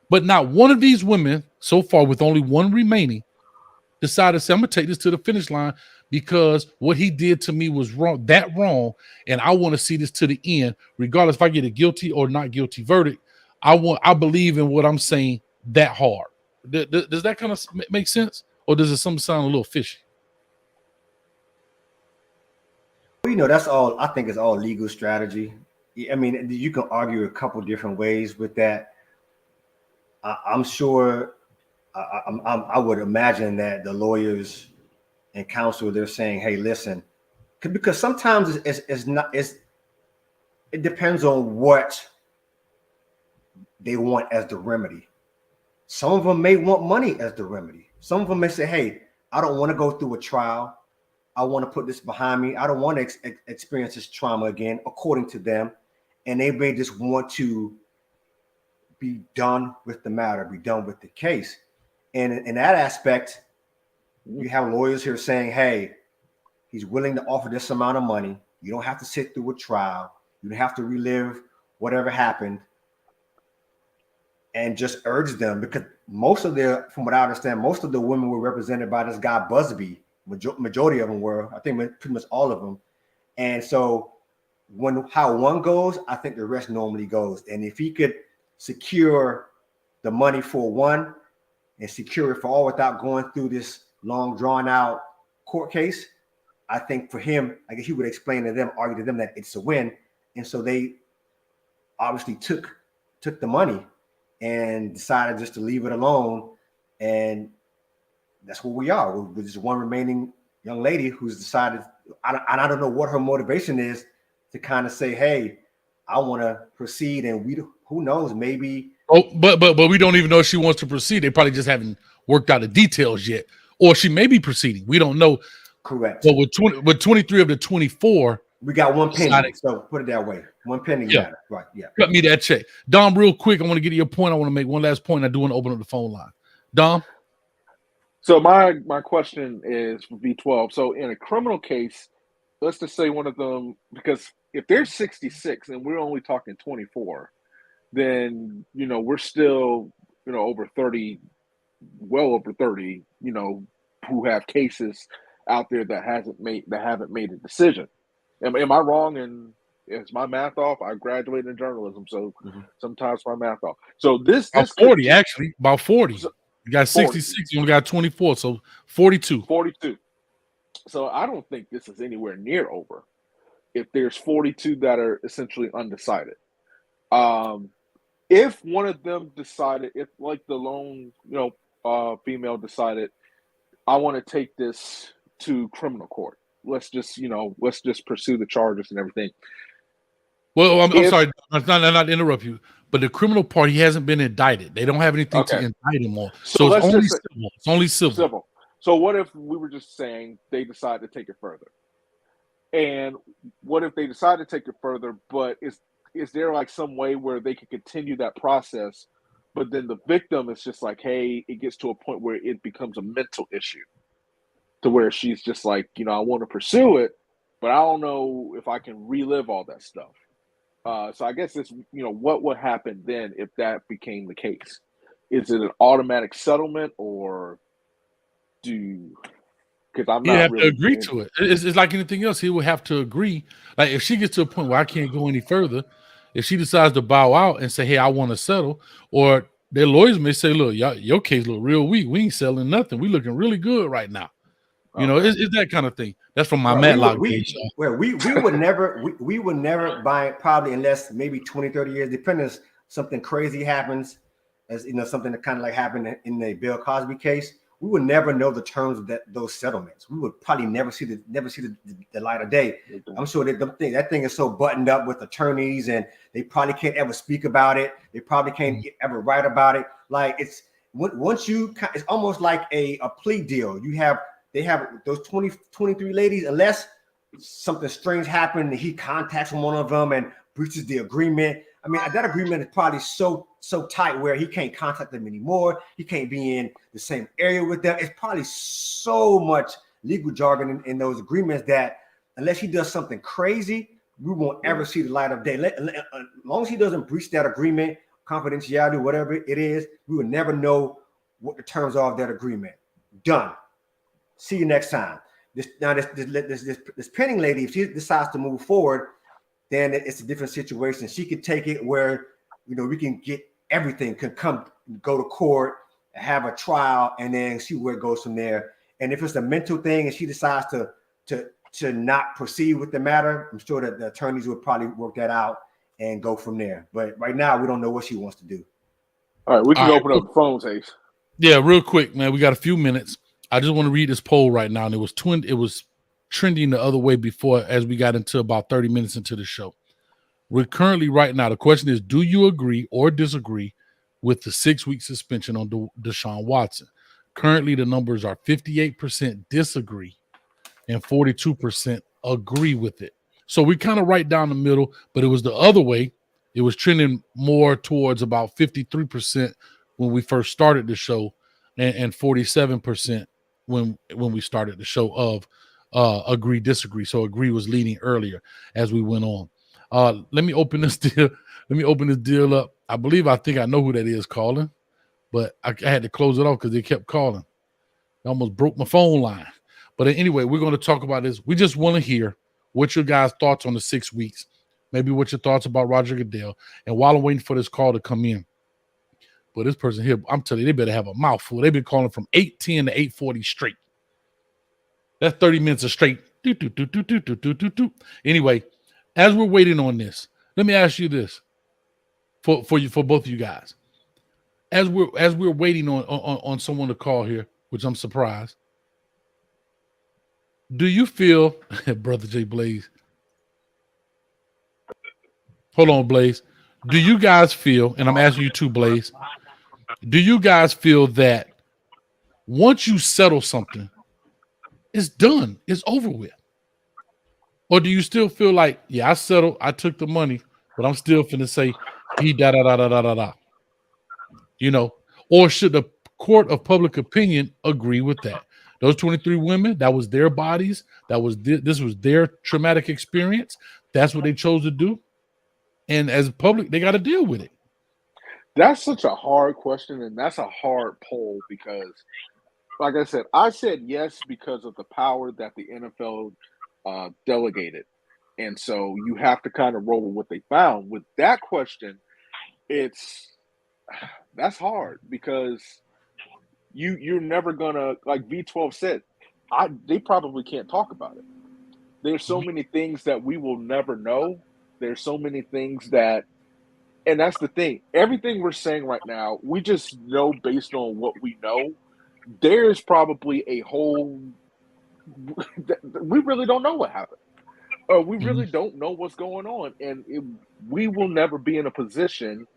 But not one of these women so far, with only one remaining, decided to say, I'm going to take this to the finish line because what he did to me was wrong, and I want to see this to the end, regardless if I get a guilty or not guilty verdict. I believe in what I'm saying that hard. Does that kind of make sense? Or does it sound a little fishy? Well, that's all. I think it's all legal strategy. I mean, you can argue a couple different ways with that. I'm sure. I would imagine that the lawyers and counsel, they're saying, "Hey, listen," because sometimes it depends on what they want as the remedy. Some of them may want money as the remedy. Some of them may say, "Hey, I don't want to go through a trial. I want to put this behind me. I don't want to experience this trauma again," according to them, and they may just want to be done with the matter, be done with the case. And in that aspect, you have lawyers here saying, hey, he's willing to offer this amount of money. You don't have to sit through a trial. You don't have to relive whatever happened. And just urge them, because from what I understand, most of the women were represented by this guy, Busby. Majority of them were, I think pretty much all of them. And so how one goes, I think the rest normally goes. And if he could secure the money for one and secure it for all without going through this long drawn out court case, I think for him, I guess he would explain to them, argue to them that it's a win. And so they obviously took the money and decided just to leave it alone. And that's where we are. We're just one remaining young lady who's decided, I don't know what her motivation is to kind of say, hey, I want to proceed. And who knows, maybe. Oh, but we don't even know if she wants to proceed. They probably just haven't worked out the details yet. Or she may be proceeding. We don't know. Correct. But with 23 of the 24, we got one pending. So put it that way. One pending matter. Right. Yeah. Cut me that check. Dom, real quick, I want to get to your point. I want to make one last point. I do want to open up the phone line. Dom? So my question is for V12. So in a criminal case, let's just say one of them, because if they're 66 and we're only talking 24, then we're still over 30, well over 30, who have cases out there that haven't made a decision. Am I wrong? And is my math off? I graduated in journalism, so sometimes my math off. So this about 40 actually, about 40. So, you got 66, you only got 24, so 42. 42. So I don't think this is anywhere near over. If there's 42 that are essentially undecided, if one of them decided, if like the lone female decided, I want to take this to criminal court. Let's just pursue the charges and everything. Well, I'm sorry, not to interrupt you, but the criminal part, he hasn't been indicted. They don't have anything to indict him on. So it's only civil. It's only civil. So what if we were just saying they decide to take it further? And what if they decide to take it further, but is there like some way where they can continue that process, but then the victim is just like, hey, it gets to a point where it becomes a mental issue to where she's just like, I want to pursue it, but I don't know if I can relive all that stuff. So I guess it's, what would happen then if that became the case? Is it an automatic settlement, or because I'm not he'd have really to agree to it. It's like anything else. He would have to agree. Like if she gets to a point where I can't go any further, if she decides to bow out and say, hey, I want to settle, or their lawyers may say, look, your case look real weak. We ain't selling nothing. We looking really good right now. It's that kind of thing. That's from my Matlock page. We would never buy it, probably, unless maybe 20, 30 years, depending on something crazy happens, as something that kind of like happened in the Bill Cosby case. We would never know the terms of those settlements. We would probably never see the light of day. I'm sure that thing is so buttoned up with attorneys, and they probably can't ever speak about it. They probably can't ever write about it. Like it's almost like a plea deal. They have those 23 ladies, unless something strange happened and he contacts one of them and breaches the agreement. I mean, that agreement is probably so tight where he can't contact them anymore. He can't be in the same area with them. It's probably so much legal jargon in those agreements that unless he does something crazy, we won't ever see the light of day. As long as he doesn't breach that agreement, confidentiality, whatever it is, we will never know what the terms are of that agreement. Done. See you next time. This pending lady, if she decides to move forward, then it's a different situation. She could take it where, we can get everything, can go to court, have a trial, and then see where it goes from there. And if it's a mental thing and she decides to not proceed with the matter, I'm sure that the attorneys would probably work that out and go from there. But right now, we don't know what she wants to do. All right, we can open up the phones, Hayes. Yeah, real quick, man. We got a few minutes. I just want to read this poll right now, and it was trending the other way before, as we got into about 30 minutes into the show. We're currently right now. The question is, do you agree or disagree with the 6-week suspension on Deshaun Watson? Currently, the numbers are 58% disagree and 42% agree with it. So we kind of right down the middle, but it was the other way. It was trending more towards about 53% when we first started the show, and 47% when we started the show of agree, disagree. So agree was leading earlier as we went on. Let me open this deal up. I think I know who that is calling, but I had to close it off because they kept calling. I almost broke my phone line. But anyway, we're going to talk about this. We just want to hear what your guys' thoughts on the 6 weeks, maybe what your thoughts about Roger Goodell. And while I'm waiting for this call to come in, but this person here, I'm telling you, they better have a mouthful. They've been calling from 8:10 to 8:40 straight. That's 30 minutes of straight. Anyway, as we're waiting on this, let me ask you this for both of you guys. As we're waiting on someone to call here, which I'm surprised. Do you feel, Brother J Blaze? Hold on, Blaze. Do you guys feel, and I'm asking you too, Blaze, do you guys feel that once you settle something, it's done, it's over with? Or do you still feel like, yeah, I settled, I took the money, but I'm still finna say he da da da da da da da? Or should the court of public opinion agree with that. Those 23 women, that was their bodies. This was their traumatic experience. That's what they chose to do. And as public, they got to deal with it. That's such a hard question, and that's a hard poll because, like I said yes because of the power that the NFL delegated. And so you have to kind of roll with what they found. With that question, that's hard because you're never gonna, like V12 said, they probably can't talk about it. There's so many things that we will never know. There's so many things that, and that's the thing. Everything we're saying right now, we just know based on what we know. There's probably a whole, we really don't know what happened. Or we really don't know what's going on. And we will never be in a position,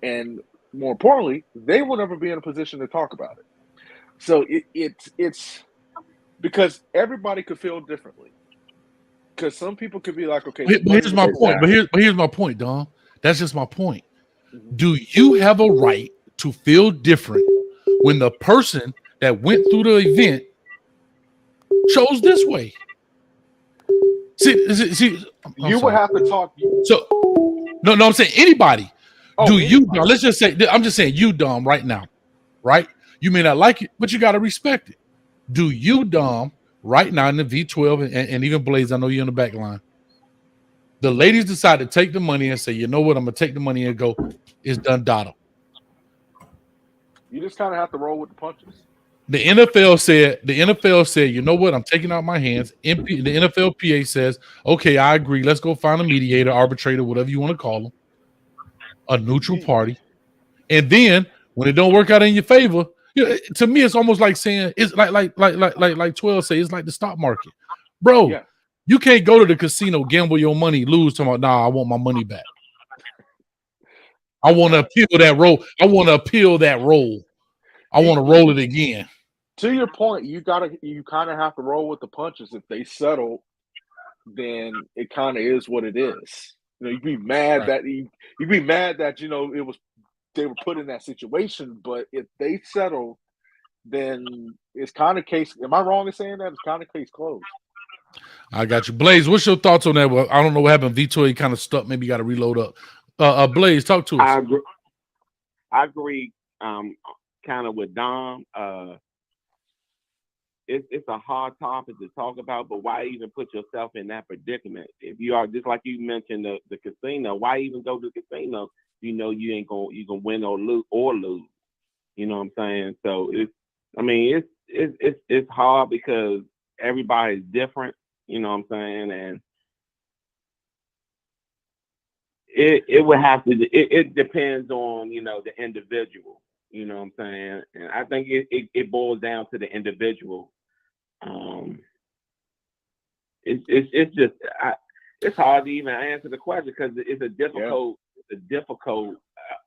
and more importantly, they will never be in a position to talk about it. So it's because everybody could feel differently. Because some people could be like, okay, but here's my point. But here's my point, Don. That's just my point. Do you have a right to feel different when the person that went through the event chose this way? See, you would have to talk. So, no, I'm saying anybody. Anybody. You? Let's just say, I'm just saying you, Dom, right now, right? You may not like it, but you got to respect it. Do you, Dom, right now in the V12 and even Blaze? I know you're in the back line. The ladies decide to take the money and say, you know what? I'm gonna take the money and go. It's done, Dotto. You just kind of have to roll with the punches. The NFL said, you know what? I'm taking out my hands. The NFLPA says, okay, I agree. Let's go find a mediator, arbitrator, whatever you want to call them, a neutral party. And then when it don't work out in your favor, to me, it's almost like saying it's like 12 say it's like the stock market, bro. Yeah. You can't go to the casino, gamble your money, lose. Talking about, I want my money back. I want to appeal that role. I want to roll it again. To your point, you kind of have to roll with the punches. If they settle, then it kind of is what it is. You'd be mad that it was they were put in that situation. But if they settle, then it's kind of case. Am I wrong in saying that? It's kind of case closed. I got you, Blaze. What's your thoughts on that? Well, I don't know what happened. Vito, he kind of stuck. Maybe you got to reload up. Blaze, talk to us. I agree. Kind of with Dom. It's a hard topic to talk about, but why even put yourself in that predicament? If you are, just like you mentioned the casino, why even go to the casino? You know you ain't gonna win or lose. You know what I'm saying? So it's hard because everybody's different. You know what I'm saying? And it would have to. It depends on the individual. You know what I'm saying? And I think it boils down to the individual. It's hard to even answer the question because it's a difficult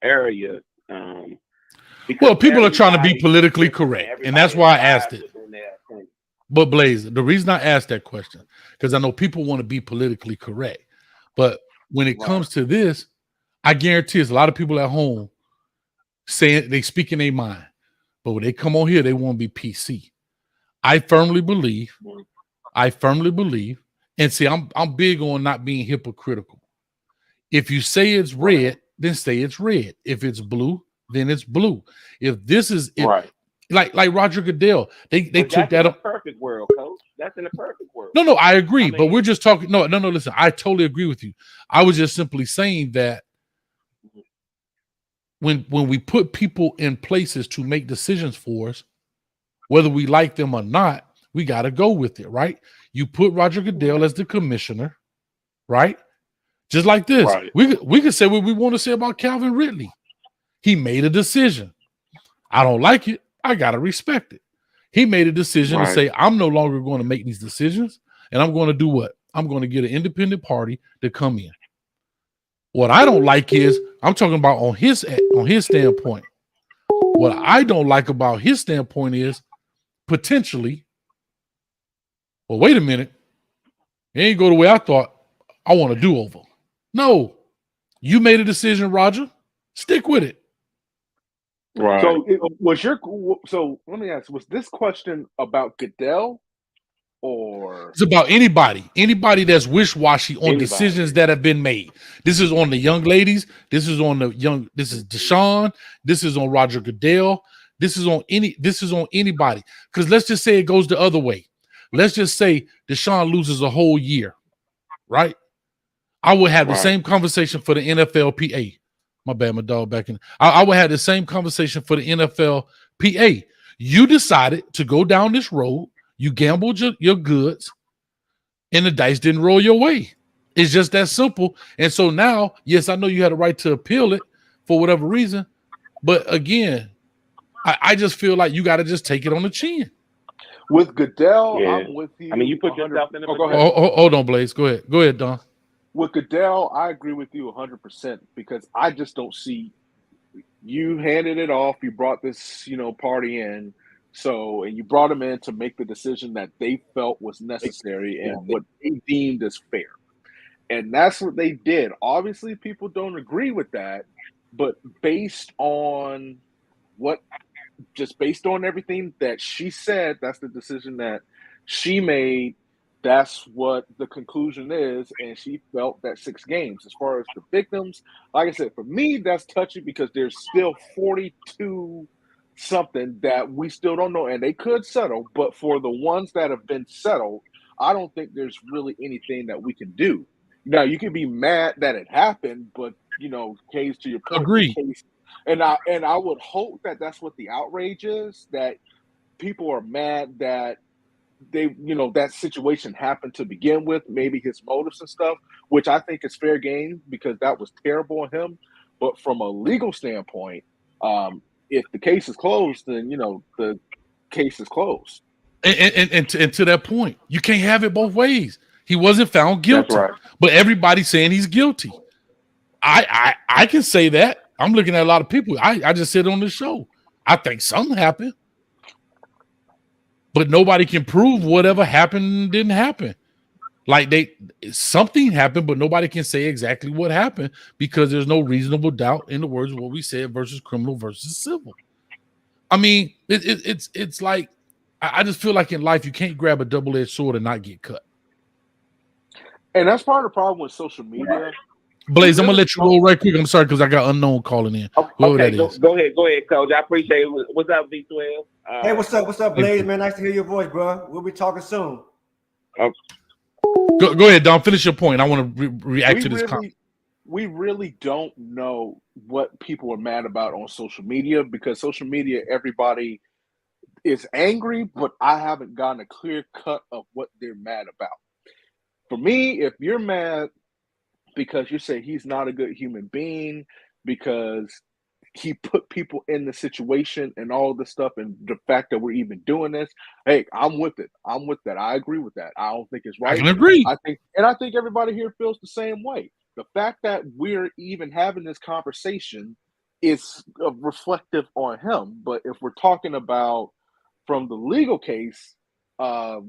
area. Well, people are trying to be politically correct, and that's why I asked it. But Blaze, the reason I asked that question because I know people want to be politically correct, but when it comes to this, I guarantee there's a lot of people at home saying they speak in their mind, but when they come on here, they want to be PC. I firmly believe, and see, I'm big on not being hypocritical. If you say it's red, then say it's red. If it's blue, then it's blue. If this is like Roger Goodell, they took that up. Perfect world, coach. That's in a perfect world. No, I agree, but we're just talking. No. Listen, I totally agree with you. I was just simply saying that when we put people in places to make decisions for us, whether we like them or not, we got to go with it, right? You put Roger Goodell as the commissioner, right? Just like this. Right. We could say what we want to say about Calvin Ridley. He made a decision. I don't like it. I got to respect it. He made a decision to say, I'm no longer going to make these decisions, and I'm going to do what? I'm going to get an independent party to come in. What I don't like is, I'm talking about on his standpoint. What I don't like about his standpoint is potentially, well, wait a minute. It ain't go the way I thought. I want a do-over. No. You made a decision, Roger. Stick with it. Right. So let me ask: was this question about Goodell, or It's about anybody that's wish-washy on decisions that have been made. This is on the young ladies. This is on This is Deshaun. This is on Roger Goodell. This is on anybody. Because let's just say it goes the other way. Let's just say Deshaun loses a whole year, right? I would have the same conversation for the NFLPA. My bad, my dog back in. I would have the same conversation for the NFLPA. You decided to go down this road. You gambled your goods, and the dice didn't roll your way. It's just that simple. And so now, yes, I know you had a right to appeal it for whatever reason. But again, I just feel like you got to just take it on the chin. With Goodell, I'm with you. I mean, you put yourself in go ahead. Hold on, Blaze. Go ahead, Don. With Goodell, I agree with you 100% because I just don't see you handed it off. You brought this, party in. So, and you brought them in to make the decision that they felt was necessary and what they deemed as fair. And that's what they did. Obviously, people don't agree with that, but based on everything that she said, that's the decision that she made. That's what the conclusion is. And she felt that 6 games. As far as the victims, like I said, for me, that's touchy because there's still 42 something that we still don't know, and they could settle. But for the ones that have been settled, I don't think there's really anything that we can do. Now, you can be mad that it happened, but Hayes, to your point, agree. And I would hope that that's what the outrage is, that people are mad that they, that situation happened to begin with, maybe his motives and stuff, which I think is fair game because that was terrible on him. But from a legal standpoint, if the case is closed, then the case is closed. And to that point, you can't have it both ways. He wasn't found guilty, That's right. But everybody's saying he's guilty. I can say that. I'm looking at a lot of people. I just said on this show, I think something happened, but nobody can prove whatever happened didn't happen. Like something happened, but nobody can say exactly what happened because there's no reasonable doubt in the words of what we said versus criminal versus civil. I mean, it's like I just feel like in life you can't grab a double-edged sword and not get cut. And that's part of the problem with social media. Blaze, I'm gonna let you roll right quick. I'm sorry because I got unknown calling in. Okay, go ahead, Coach. I appreciate it. What's up, V12? Hey, what's up, Blaze? Man, nice to hear your voice, bro. We'll be talking soon. Go ahead, Don. Finish your point. I want to react to this comment. We really don't know what people are mad about on social media because social media, everybody is angry, but I haven't gotten a clear cut of what they're mad about. For me, if you're mad because you say he's not a good human being, because he put people in the situation and all this stuff, and the fact that we're even doing this, hey, I'm with it. I'm with that. I agree with that. I don't think it's right. I can agree. I think everybody here feels the same way. The fact that we're even having this conversation is reflective on him. But if we're talking about from the legal case, like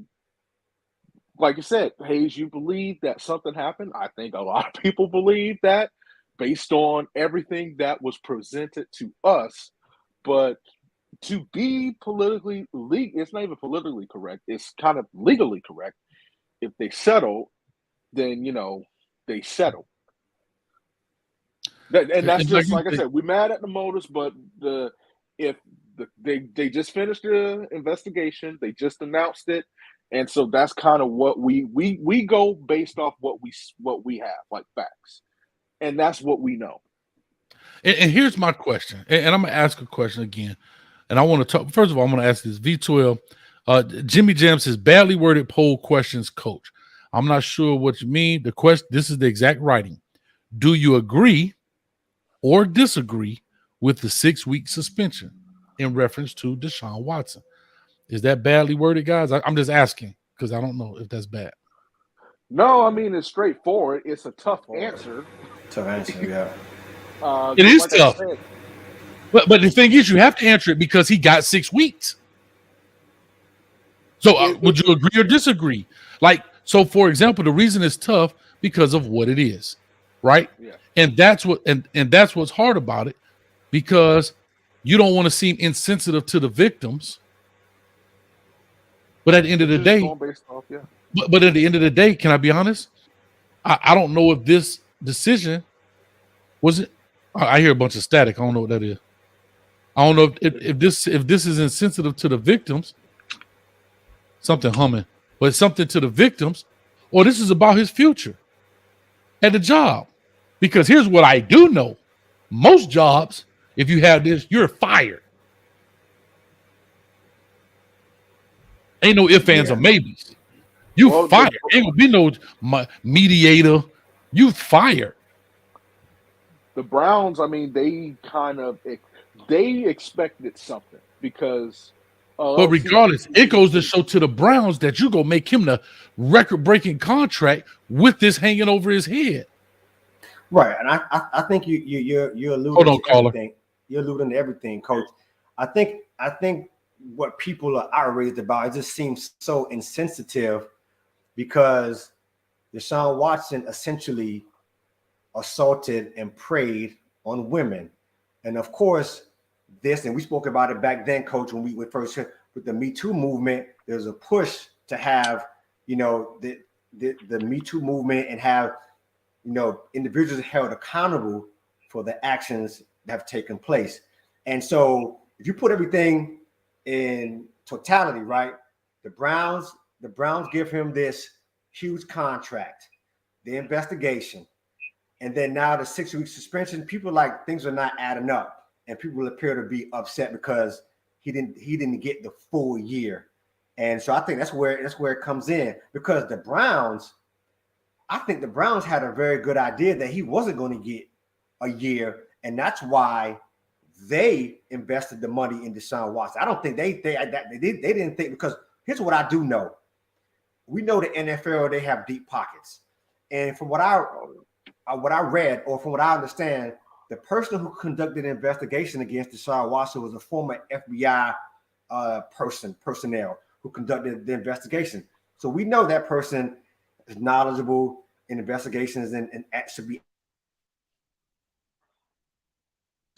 you said, Hayes, you believe that something happened. I think a lot of people believe that based on everything that was presented to us. But to be politically legal, it's not even politically correct. It's kind of legally correct. If they settle, then, they settle. And that's just, like I said, we're mad at the motives, but they just finished the investigation. They just announced it. And so that's kind of what we go based off what we have, like facts. And that's what we know. And here's my question. And I'm going to ask a question again. And I want to talk. First of all, I'm going to ask this. V12, Jimmy Jam says, badly worded poll questions, Coach. I'm not sure what you mean. The question, this is the exact writing. Do you agree or disagree with the 6-week suspension in reference to Deshaun Watson? Is that badly worded, guys? I'm just asking because I don't know if that's bad. No, I mean, it's straightforward. It's a tough answer. Tough answer, yeah. It is tough. But the thing is, you have to answer it because he got 6 weeks. So would you agree or disagree? So for example, the reason it's tough because of what it is, right? Yeah. And that's what's hard about it because you don't want to seem insensitive to the victims. But at the end of the day, but at the end of the day, can I be honest? I don't know if this decision was it. I hear a bunch of static. I don't know what that is. I don't know if this is insensitive to the victims. Something humming, but it's something to the victims, or this is about his future at the job. Because here's what I do know: most jobs, if you have this, you're fired. Ain't no ifs, ands, or maybes. You fired. Ain't gonna be no mediator. You fired. The Browns, I mean, they expected something because. But regardless, it goes to show to the Browns that you gonna make him the record-breaking contract with this hanging over his head. Right, and I think you're alluding to everything. You're alluding to everything, Coach. I think what people are outraged about, it just seems so insensitive because Deshaun Watson essentially assaulted and preyed on women. And of course, and we spoke about it back then, Coach, when we first hit with the Me Too movement, there's a push to have, the Me Too movement and have, individuals held accountable for the actions that have taken place. And so if you put everything in totality, right, the Browns give him this huge contract, the investigation, and then now the 6-week suspension. People like things are not adding up. And people appear to be upset because he didn't get the full year, and so I think that's where it comes in, because I think the Browns had a very good idea that he wasn't going to get a year, and that's why they invested the money in Deshaun Watson. I don't think they didn't think, because here's what I do know: we know the NFL, they have deep pockets, and from what I read, or from what I understand, the person who conducted the investigation against Deshaun Watson was a former FBI personnel who conducted the investigation. So we know that person is knowledgeable in investigations and should be.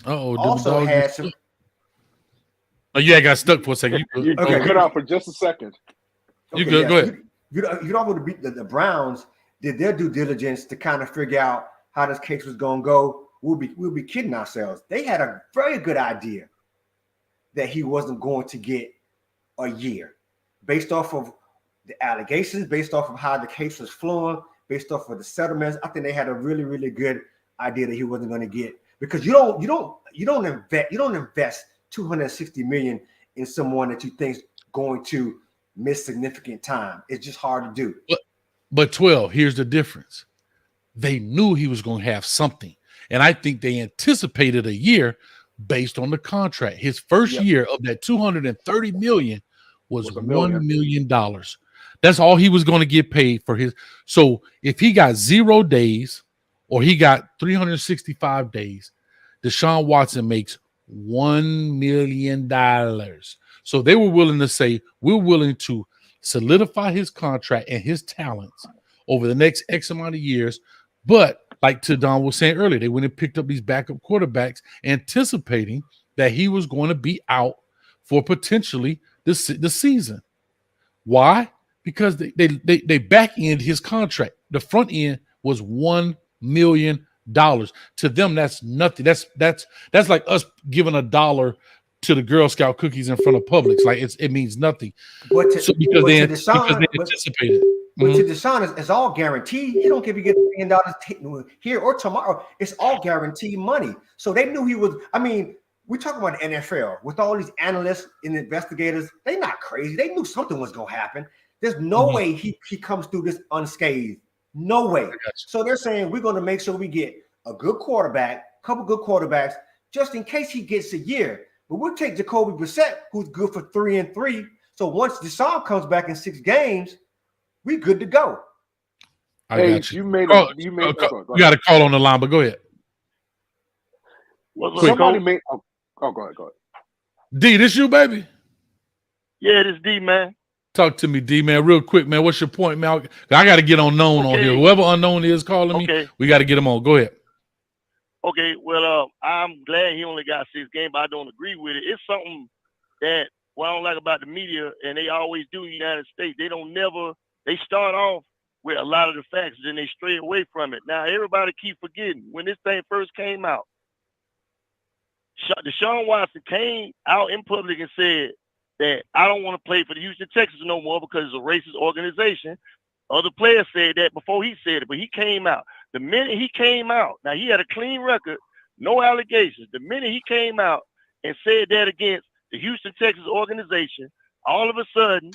Also had some. Oh yeah, I got stuck for a second. You cut out for just a second. You good? Yeah. Go ahead. You don't want to beat the Browns did their due diligence to kind of figure out how this case was going to go. We'll be kidding ourselves. They had a very good idea that he wasn't going to get a year based off of the allegations, based off of how the case was flowing, based off of the settlements. I think they had a really, really good idea that he wasn't going to get, because you don't invest $260 million in someone that you think is going to miss significant time. It's just hard to do. But 12, here's the difference. They knew he was going to have something. And I think they anticipated a year based on the contract. His first year of that $230 million was $1 million. That's all he was going to get paid for his. So if he got 0 days or he got 365 days, Deshaun Watson makes $1 million. So they were willing to say, we're willing to solidify his contract and his talents over the next X amount of years. But like Don was saying earlier, they went and picked up these backup quarterbacks, anticipating that he was going to be out for potentially the season. Why? Because they back end his contract. The front end was $1 million. To them, that's nothing. That's like us giving $1 to the Girl Scout cookies in front of Publix. Like it means nothing. Because they anticipated. But to Deshaun, it's all guaranteed. You don't care if you get $1 million here or tomorrow. It's all guaranteed money. So they knew he was. I mean, we talk about the NFL with all these analysts and investigators. They're not crazy. They knew something was going to happen. There's no way he comes through this unscathed. No way. So they're saying we're going to make sure we get a good quarterback, a couple good quarterbacks, just in case he gets a year. But we'll take Jacoby Brissett, who's good for 3-3. So once Deshaun comes back in 6 games, we good to go. I got you. We got a call on the line, but go ahead. Somebody made. Go ahead. D, this you, baby? Yeah, this D, man. Talk to me, D, man, real quick, man. What's your point, man? I got to get unknown on here. Whoever unknown is calling me, we got to get him on. Go ahead. Okay, well, I'm glad he only got 6 games, but I don't agree with it. It's something that what I don't like about the media, and they always do in the United States. They start off with a lot of the facts, then they stray away from it. Now, everybody keep forgetting when this thing first came out, Deshaun Watson came out in public and said that I don't want to play for the Houston Texans no more because it's a racist organization. Other players said that before he said it, but he came out. The minute he came out, now he had a clean record, no allegations. The minute he came out and said that against the Houston Texans organization, all of a sudden,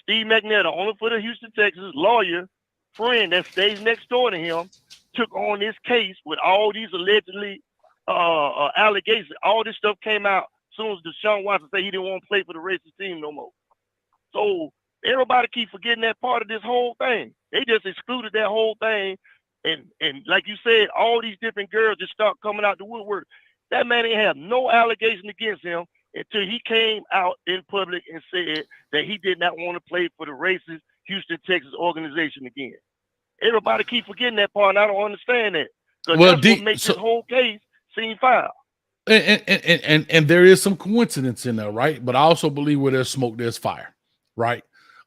Steve McNair, only for the Houston Texans lawyer friend that stays next door to him, took on this case with all these allegedly allegations. All this stuff came out as soon as Deshaun Watson said he didn't want to play for the racist team no more. So everybody keep forgetting that part of this whole thing. They just excluded that whole thing. And like you said, all these different girls just start coming out the woodwork. That man didn't have no allegation against him until he came out in public and said that he did not want to play for the racist Houston Texas organization again. Everybody keep forgetting that part, and I don't understand that. Because that's what makes this whole case seem foul. And there is some coincidence in there, right? But I also believe where there's smoke, there's fire, right?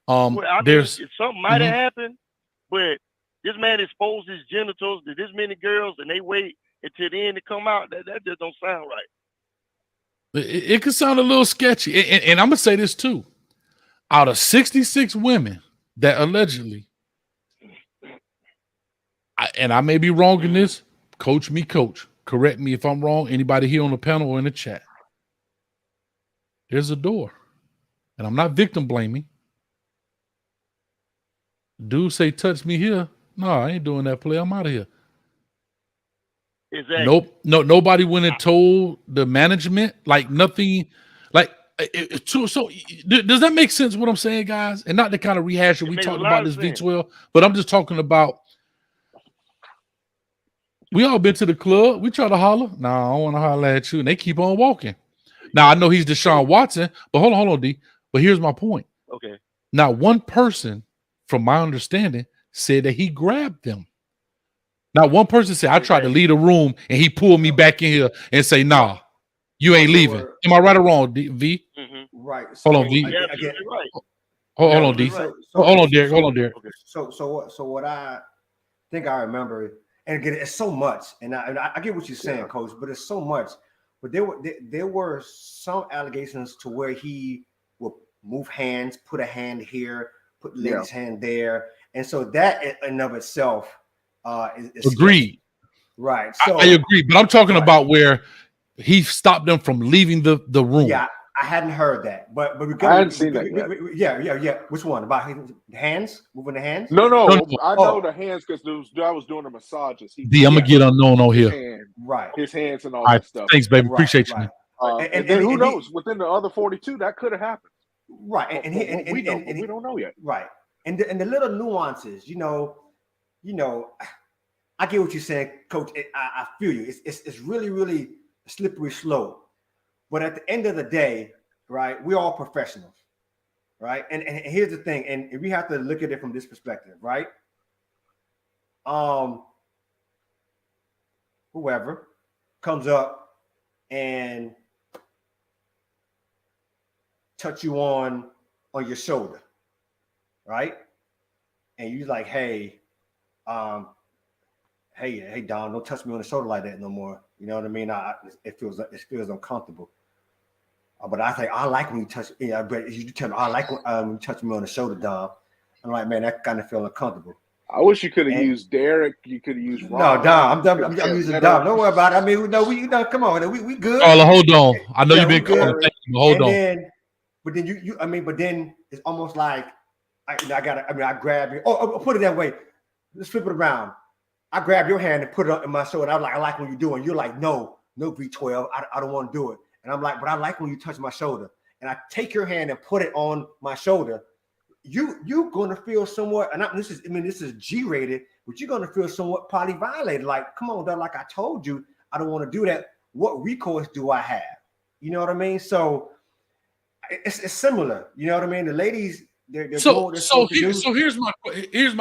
Well, I mean, something might have happened, but this man exposed his genitals to this many girls, and they wait until the end to come out. That just don't sound right. It could sound a little sketchy. And I'm going to say this too. Out of 66 women that allegedly, and I may be wrong in this, coach, correct me if I'm wrong, anybody here on the panel or in the chat. There's a door. And I'm not victim blaming. Dude say, touch me here. No, I ain't doing that play. I'm out of here. Exactly. Nope. No, nobody went and told the management, like nothing, like so does that make sense what I'm saying, guys? And not to kind of rehash it. We talked about this V12, but I'm just talking about we all been to the club. We try to holler. No, I don't want to holler at you. And they keep on walking. Now I know he's Deshaun Watson, but hold on, D. But here's my point. Okay. Now, one person, from my understanding, said that he grabbed them. Now, one person said, I tried to leave the room and he pulled me back in here and say, nah, you ain't leaving. Am I right or wrong, V? Right. Hold on, V. Right. Hold on, D. Hold on, Derek. Hold on, Derek. Okay. So what I think I remember, and again, it's so much, and I get what you're saying, Coach, but it's so much. But there were some allegations to where he would move hands, put a hand here, put the lady's hand there, and so that in and of itself is agreed. Right. So I agree, but I'm talking about where he stopped them from leaving the room. Yeah, I hadn't heard that, but I hadn't seen that yet. Yeah. Which one? About the hands? Moving the hands? No. I know the hands because I was doing the massages. I'm gonna get unknown on here. Right. His hands and all that stuff. Thanks, baby. Appreciate you. And then who knows? Within the other 42, that could have happened. Right. And we don't know yet. Right. And the little nuances, you know, I get what you're saying, Coach. I feel you. It's really, really a slippery slope. But at the end of the day, right, we're all professionals, right? And here's the thing, and we have to look at it from this perspective, right? Whoever comes up and touch you on your shoulder, right? And you're like, hey, Dom, don't touch me on the shoulder like that no more. You know what I mean? It feels uncomfortable. But I think I like when you touch. But you tell me I like when you touch me on the shoulder, Dom. I'm like, man, that kind of feel uncomfortable. I wish you could have used Derek. You could have used Ron. No, Dom. I'm using Dom. Don't worry about it. I mean, come on. We good. Carla, hold on. I know you've been calling. Hold on. But then it's almost like I grab you. Oh, put it that way. Let's flip it around. I grab your hand and put it up in my shoulder. I'm like, I like when you're doing. You're like, no V12. I don't want to do it. And I'm like, but I like when you touch my shoulder. And I take your hand and put it on my shoulder. You're gonna feel somewhat, and this is G-rated, but you're gonna feel somewhat probably violated. Like, come on, dog, like I told you, I don't want to do that. What recourse do I have? You know what I mean? So it's similar. You know what I mean? The ladies, here's my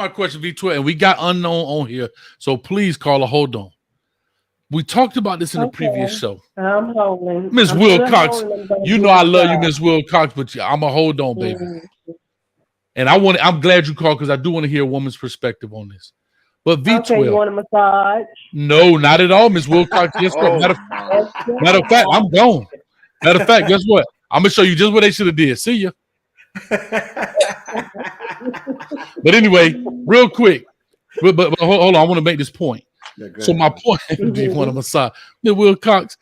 question, V12, and we got unknown on here. So please, Carla, hold on. We talked about this in the previous show. I'm holding. Miss Wilcox, you know I love you, Miss Wilcox, but I'm going to hold on, baby. And I'm glad you called because I do want to hear a woman's perspective on this. But V12. Okay, you want a massage? No, not at all, Miss Wilcox. Guess what? Matter of fact, I'm gone. Matter of fact, guess what? I'm going to show you just what they should have did. See ya. But anyway, real quick. But hold on. I want to make this point. Yeah, so my point, do you want a massage? Miss Wilcox,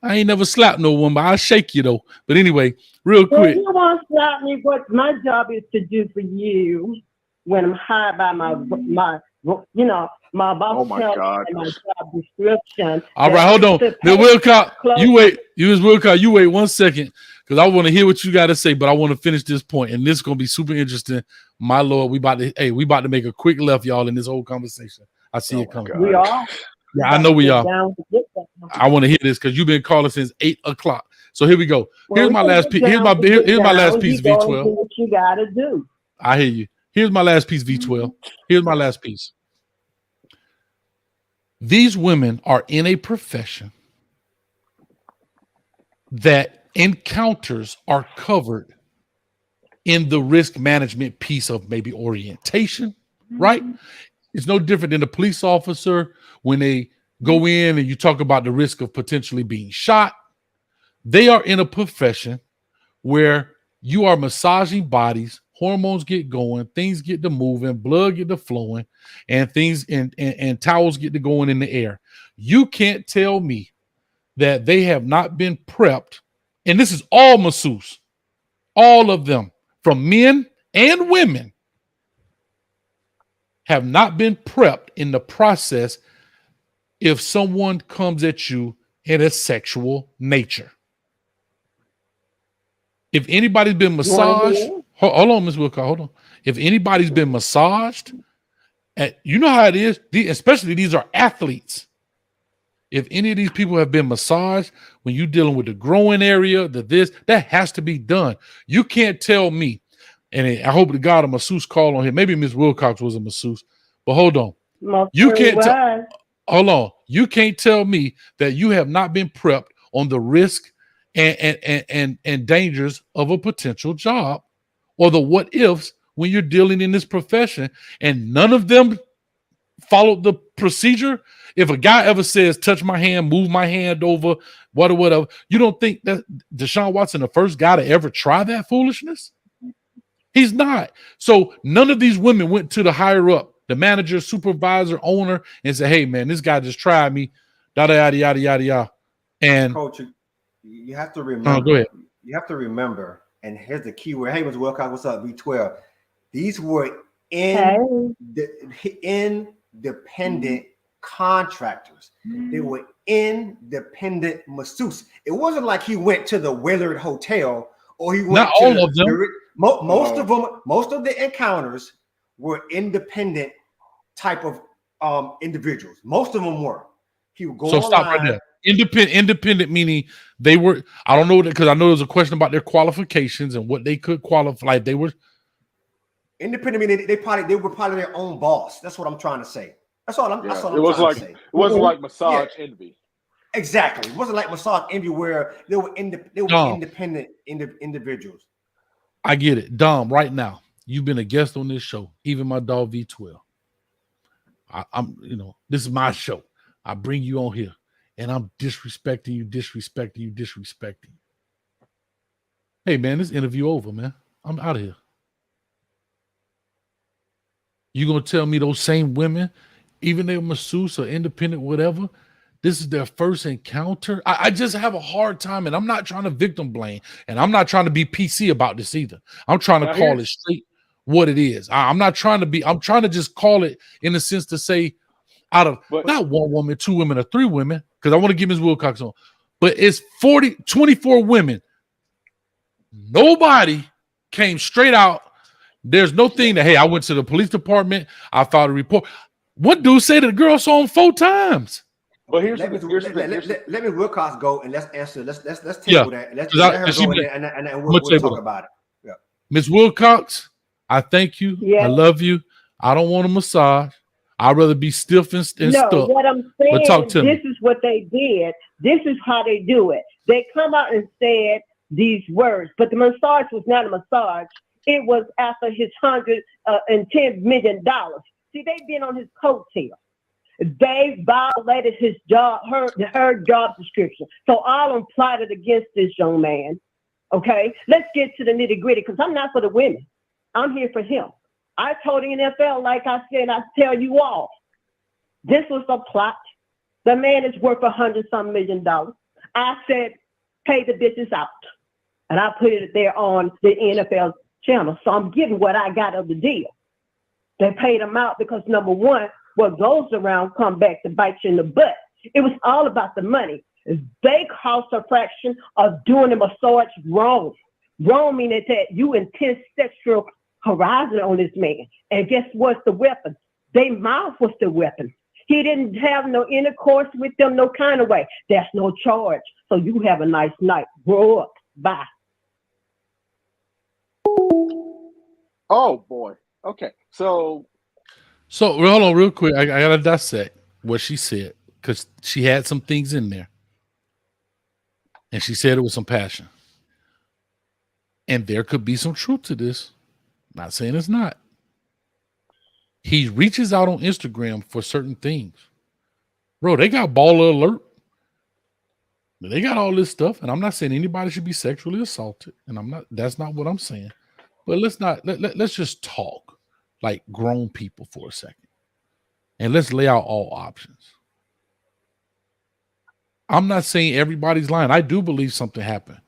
I ain't never slapped no one, but I'll shake you though. But anyway, real quick. You want to slap me? What my job is to do for you when I'm hired by my boss and my job description. All right, hold on. Miss Wilcox, you wait. Miss Wilcox, you wait 1 second because I want to hear what you got to say, but I want to finish this point, and this is gonna be super interesting. My Lord, we about to make a quick left, y'all, in this whole conversation. I see it coming. We are. Yeah, I know we are. I want to hear this because you've been calling since 8 o'clock. So here we go. Here's my last piece. Here's my last piece, V12. What you gotta do. I hear you. Here's my last piece, V12. Here's my last piece. These women are in a profession that encounters are covered in the risk management piece of maybe orientation, right? It's no different than a police officer when they go in and you talk about the risk of potentially being shot. They are in a profession where you are massaging bodies, hormones get going, things get to moving, blood get to flowing, and things and towels get to going in the air. You can't tell me that they have not been prepped, and this is all masseuse, all of them, from men and women, have not been prepped in the process if someone comes at you in a sexual nature. If anybody's been massaged, hold on, Ms. Wilcox, hold on. If anybody's been massaged, you know how it is, especially these are athletes. If any of these people have been massaged, when you're dealing with the growing area, that has to be done. You can't tell me, and I hope to God a masseuse call on him. Maybe Ms. Wilcox was a masseuse, but hold on. You can't tell me that you have not been prepped on the risk and dangers of a potential job or the what ifs when you're dealing in this profession, and none of them followed the procedure. If a guy ever says, touch my hand, move my hand over, whatever, you don't think that Deshaun Watson the first guy to ever try that foolishness? He's not. So none of these women went to the higher up, the manager, supervisor, owner, and said, hey, man, this guy just tried me, yada, yada, yada, yada. And Coach, you have to remember. Go ahead. You have to remember, and here's the key word. Hey, Ms. Wilcox, what's up, V12? These were independent contractors. They were independent masseuse. It wasn't like he went to the Willard Hotel or he went not to all of them. Most of them, most of the encounters were independent type of individuals. Most of them were. He would go online. Stop right there. Independent meaning they were. I don't know because I know there's a question about their qualifications and what they could qualify. They were independent meaning they were probably their own boss. That's what I'm trying to say. That's all I'm trying to say. It wasn't like massage envy. Exactly. It wasn't like massage envy where they were independent individuals. I get it. Dom, right now, you've been a guest on this show, even my dog V12. I'm this is my show. I bring you on here and I'm disrespecting you. Hey man, this interview over, man. I'm out of here. You gonna tell me those same women, even they're masseuse or independent, whatever, this is their first encounter? I just have a hard time, and I'm not trying to victim blame, and I'm not trying to be PC about this either. I'm trying to call it straight what it is. I'm not trying to be, I'm trying to just call it in the sense to say out of not one woman, two women, or three women, because I want to give Ms. Wilcox on, but it's 24 women. Nobody came straight out. There's no thing that, hey, I went to the police department, I filed a report. What dude said the girl saw him 4 times? But let me Wilcox go and let's answer. Let's table that. And let her go and we'll talk about it. Yeah. Ms. Wilcox, I thank you. Yeah. I love you. I don't want a massage. I'd rather be stiff and stuck. What I'm saying, talk to this me. is what they did. This is how they do it. They come out and said these words, but the massage was not a massage. It was after his $110 million. See, they've been on his coattail. They violated his job, her job description. So all I'm plotted against this young man. Okay, let's get to the nitty gritty because I'm not for the women. I'm here for him. I told the NFL, like I said, I tell you all, this was a plot. The man is worth $100-some million. I said, pay the bitches out. And I put it there on the NFL channel. So I'm getting what I got of the deal. They paid him out because, number one, what goes around come back to bite you in the butt. It was all about the money. They cost a fraction of doing the massage wrong. Wrong meaning that you intense sexual horizon on this man. And guess what's the weapon? Their mouth was the weapon. He didn't have no intercourse with them, no kind of way. That's no charge. So you have a nice night. Grow up. Bye. Oh, boy. Okay. So hold on real quick. I got to dissect what she said because she had some things in there. And she said it with some passion. And there could be some truth to this. Not saying it's not. He reaches out on Instagram for certain things. Bro, they got baller alert. They got all this stuff. And I'm not saying anybody should be sexually assaulted. And that's not what I'm saying. But let's just talk like grown people for a second. And let's lay out all options. I'm not saying everybody's lying. I do believe something happened.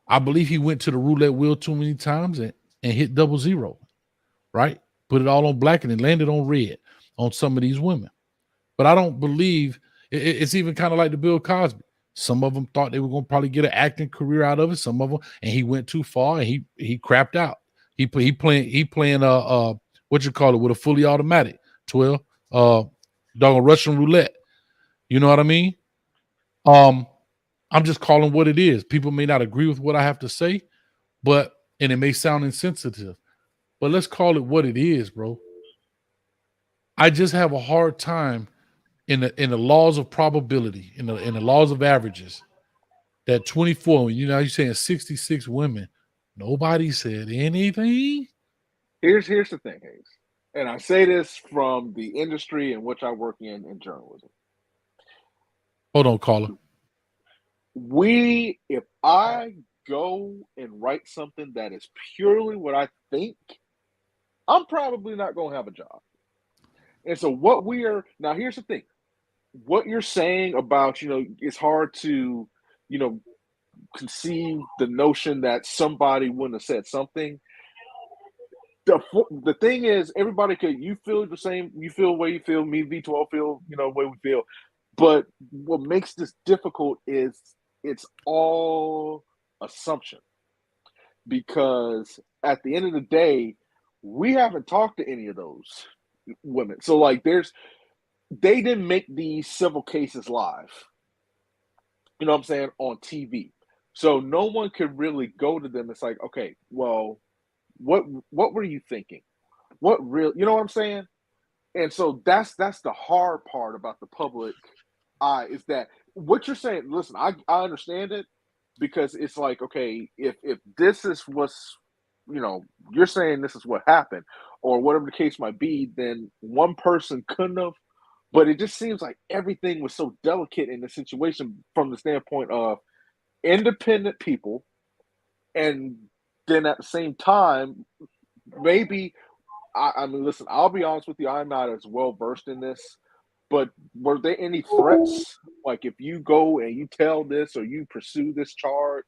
I believe he went to the roulette wheel too many times and hit 00, right? Put it all on black and then landed on red on some of these women. But I don't believe it's even kind of like the Bill Cosby. Some of them thought they were going to probably get an acting career out of it. Some of them, and he went too far and he crapped out. He playing what you call it with a fully automatic 12 doggone Russian roulette. You know what I mean? I'm just calling what it is. People may not agree with what I have to say, and it may sound insensitive, but let's call it what it is, bro. I just have a hard time in the laws of probability, in the laws of averages, that 24, you're saying 66 women, nobody said anything. Here's the thing, Hayes, and I say this from the industry in which I work in journalism. Hold on, caller. If I go and write something that is purely what I think, I'm probably not going to have a job. And so now here's the thing. What you're saying about, it's hard to, conceive the notion that somebody wouldn't have said something. The thing is, everybody you feel the same, you feel the way you feel, me, V12 feel, the way we feel. But what makes this difficult is it's all assumption. Because at the end of the day, we haven't talked to any of those women. So they didn't make these civil cases live. You know what I'm saying? On TV. So no one could really go to them. It's like, okay, well, what were you thinking? What real, you know what I'm saying? And so that's the hard part about the public eye is that what you're saying, listen, I understand it because it's like, okay, if this is what's, you're saying this is what happened or whatever the case might be, then one person couldn't have, but it just seems like everything was so delicate in the situation from the standpoint of independent people. And then at the same time, maybe, I mean, listen, I'll be honest with you, I'm not as well versed in this, but were there any threats? Like if you go and you tell this or you pursue this charge,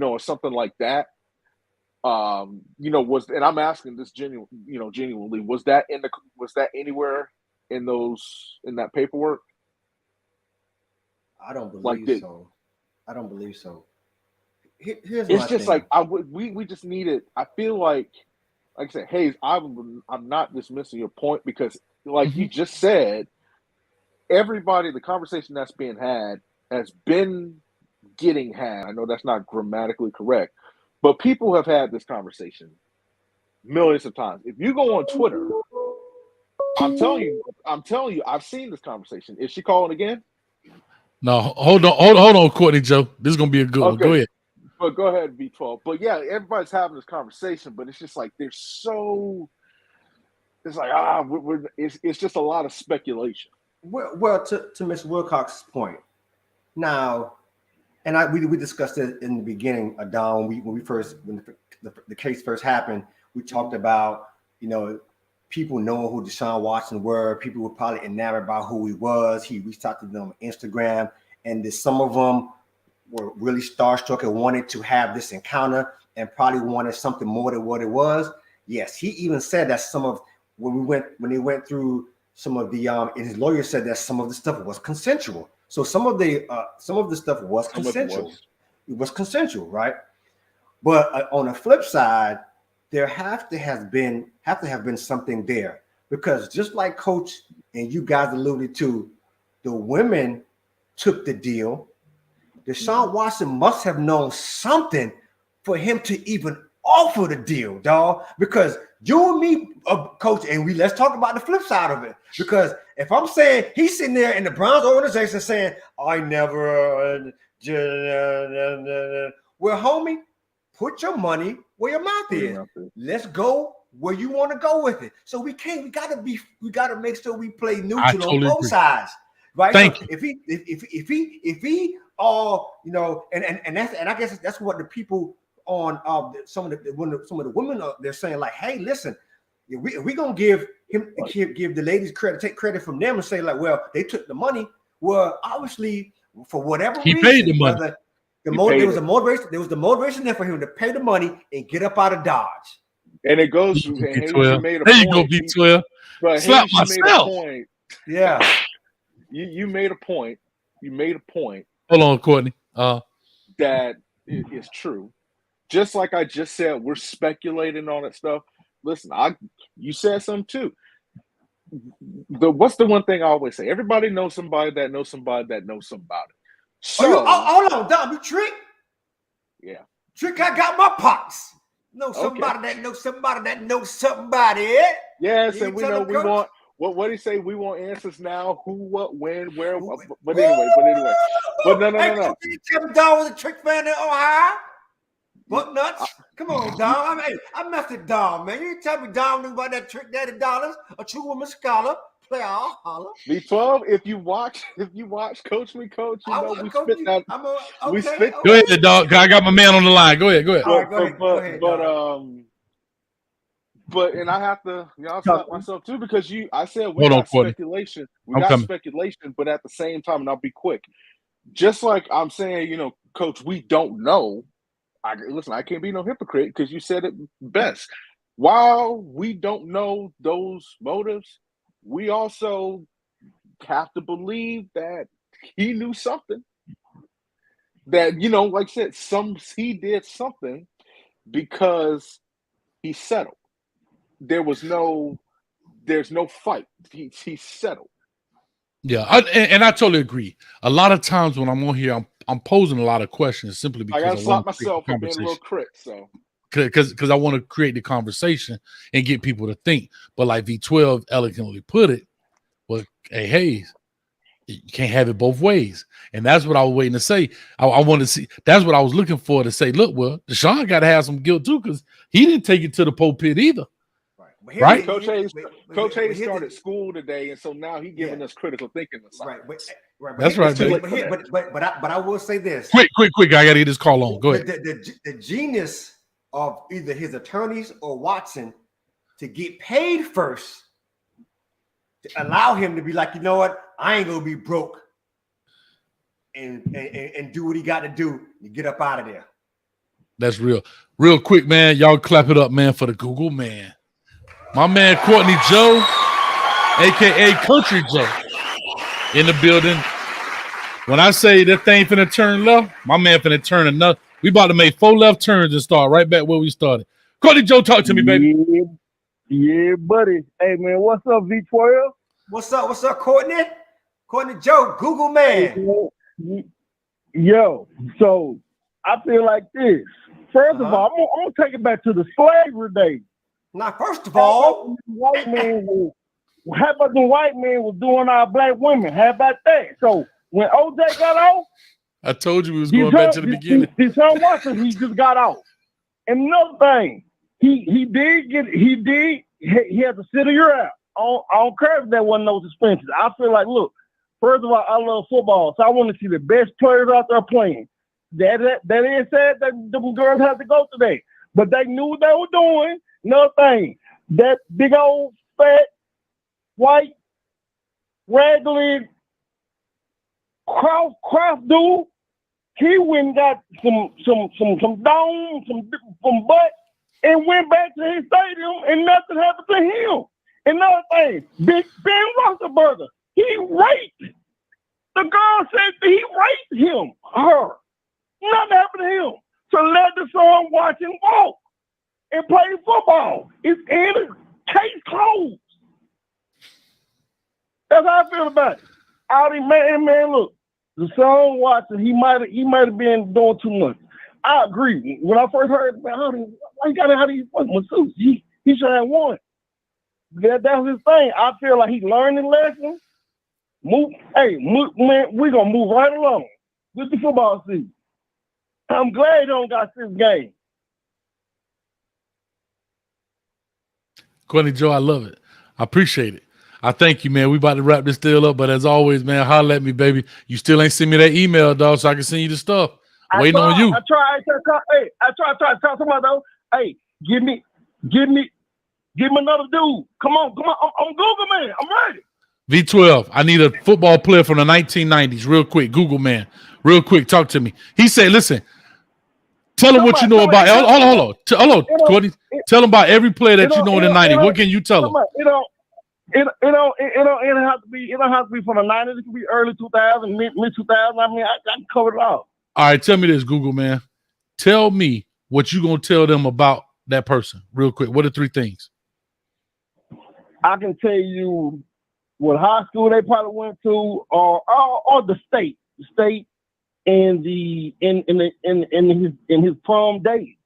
or something like that, and I'm asking this genuinely, was that anywhere in that paperwork? I don't believe so. I don't believe so. Here's it's just thing. like we just need it. I feel like I said, Hayes, I'm not dismissing your point because, like you just said, the conversation that's being had has been getting had. I know that's not grammatically correct, but people have had this conversation millions of times. If you go on Twitter, I'm telling you, I've seen this conversation. Is she calling again? No, hold on, Courtney Joe. This is gonna be a good one. Go ahead. But go ahead, V12. But yeah, everybody's having this conversation, but it's just like it's like it's just a lot of speculation. Well, to Ms. Wilcox's point, now, and we discussed it in the beginning, Don, when the case first happened, we talked about, people knowing who Deshaun Watson were. People were probably enamored by who he was. He reached out to them on Instagram, and some of them were really starstruck and wanted to have this encounter and probably wanted something more than what it was. Yes, he even said that when they went through some of the and his lawyer said that some of the stuff was consensual. So some of the stuff was consensual. It was consensual, right? But on the flip side, there have to have been something there, because just like Coach and you guys alluded to, the women took the deal. Deshaun Watson must have known something for him to even offer the deal, dog. Because you and me, Coach, and let's talk about the flip side of it. Because if I'm saying he's sitting there in the Browns organization saying, I never, well, homie, put your money where your mouth is. Let's go where you want to go with it. So we gotta make sure we play neutral on both sides. Right. Thank you. If he and I guess that's what the people on some of the women they're saying, like, hey, listen, we gonna give the ladies credit, take credit from them and say, like, well, they took the money. Well, obviously, for whatever he reason, paid the money. There was the motivation there for him to pay the money and get up out of Dodge. And it goes through B12. There you go, B12. Slap myself. Yeah. You made a point. Hold on, Courtney. That is true. Just like I just said, we're speculating on that stuff. Listen, you said something too. What's the one thing I always say? Everybody knows somebody that knows somebody that knows somebody. So hold on, Dom, you Trick? Yeah. Trick, I got my pops. Know somebody that knows somebody that knows somebody. Yes, and we want what do you say? We want answers now. Who, what, when, where. But anyway. But no. Can you tell me Dom was a Trick fan in Ohio? Buck nuts. Come on, Dom. I messed with Dom, man. You tell me Dom knew about that Trick Daddy Dollars, a true woman scholar. Player, I'll holler. V12, if you watch Coach Me Coach, we spit that. We spit. Go ahead, dog. I got my man on the line. Go ahead. All right, go ahead. But and I have to, stop myself too, because I said we got speculation. We got speculation, but at the same time, and I'll be quick. Just like I'm saying, Coach, we don't know. I can't be no hypocrite because you said it best. While we don't know those motives, we also have to believe that he knew something. That, like I said, he did something because he settled. There's no fight. He settled. Yeah, and I totally agree. A lot of times when I'm on here, I'm posing a lot of questions simply because I gotta slap myself for being a little crit. So because I want to create the conversation and get people to think. But like V12 elegantly put it, well, hey Hayes, you can't have it both ways. And that's what I was waiting to say. I want to see. That's what I was looking for to say. Look, well, Deshaun got to have some guilt too because he didn't take it to the pulpit either. Right. Coach Hayes started school today, and so now he's giving us critical thinking. Right. That's right. But I will say this. Quick. I got to get this call on. Go ahead. The genius of either his attorneys or Watson to get paid first to allow him to be like, you know what? I ain't gonna be broke and do what he got to do to get up out of there. That's real quick, man. Y'all clap it up, man, for the Google man. My man Courtney Joe, aka Country Joe, in the building. When I say that thing finna turn left, my man finna turn another. We about to make 4 left turns and start right back where we started. Courtney Joe, talk to me, baby. Yeah, buddy. Hey, man, what's up, V12? What's up, Courtney? Courtney Joe, Google man. Yo, so I feel like this. First of all, I'm gonna take it back to the slavery days. Now, first of all, white man how about the white man was doing our black women? How about that? So when OJ got off, I told you we was going back to the beginning. Deshaun Watson, he just got off. And another thing, he had to sit a year out. I don't care if there wasn't no suspensions. I feel like, look, first of all, I love football, so I want to see the best players out there playing. That is said that the girls have to go today, but they knew what they were doing. Another thing, that big old fat white raggedy Kraft dude, he went and got some dome, some butt, and went back to his stadium, and nothing happened to him. Another thing, Big Ben Roethlisberger, he raped. The girl said he raped him, her. Nothing happened to him. So let Deshaun Watson walk and play football. It's in case closed. That's how I feel about it. All these man, look, Deshaun Watson, he might have been doing too much. I agree. When I first heard about why he got out of these fucking masseuse, he should have won. That's his thing. I feel like he learned his lesson. Man, we're gonna move right along with the football season. I'm glad he don't got this game. Courtney Joe, I love it. I appreciate it. I thank you, man. We about to wrap this deal up, but as always, man, holler at me, baby. You still ain't send me that email, dog, so I can send you the stuff. Waiting on you. I try to talk to my though. Hey, give me another dude. Come on. I'm Google man. I'm ready. V12, I need a football player from the 1990s, real quick. Google man, real quick, talk to me. He said, listen, tell him what you know about. Hold on, Courtney. Tell him about every player that you know in the 90s. What can you tell him? It don't have to be from the 90s. It can be early 2000, mid 2000. I mean, I can cover it all. All right, tell me this, Google man. Tell me what you gonna tell them about that person, real quick. What are 3 things? I can tell you what high school they probably went to, or the state, and in his prom date.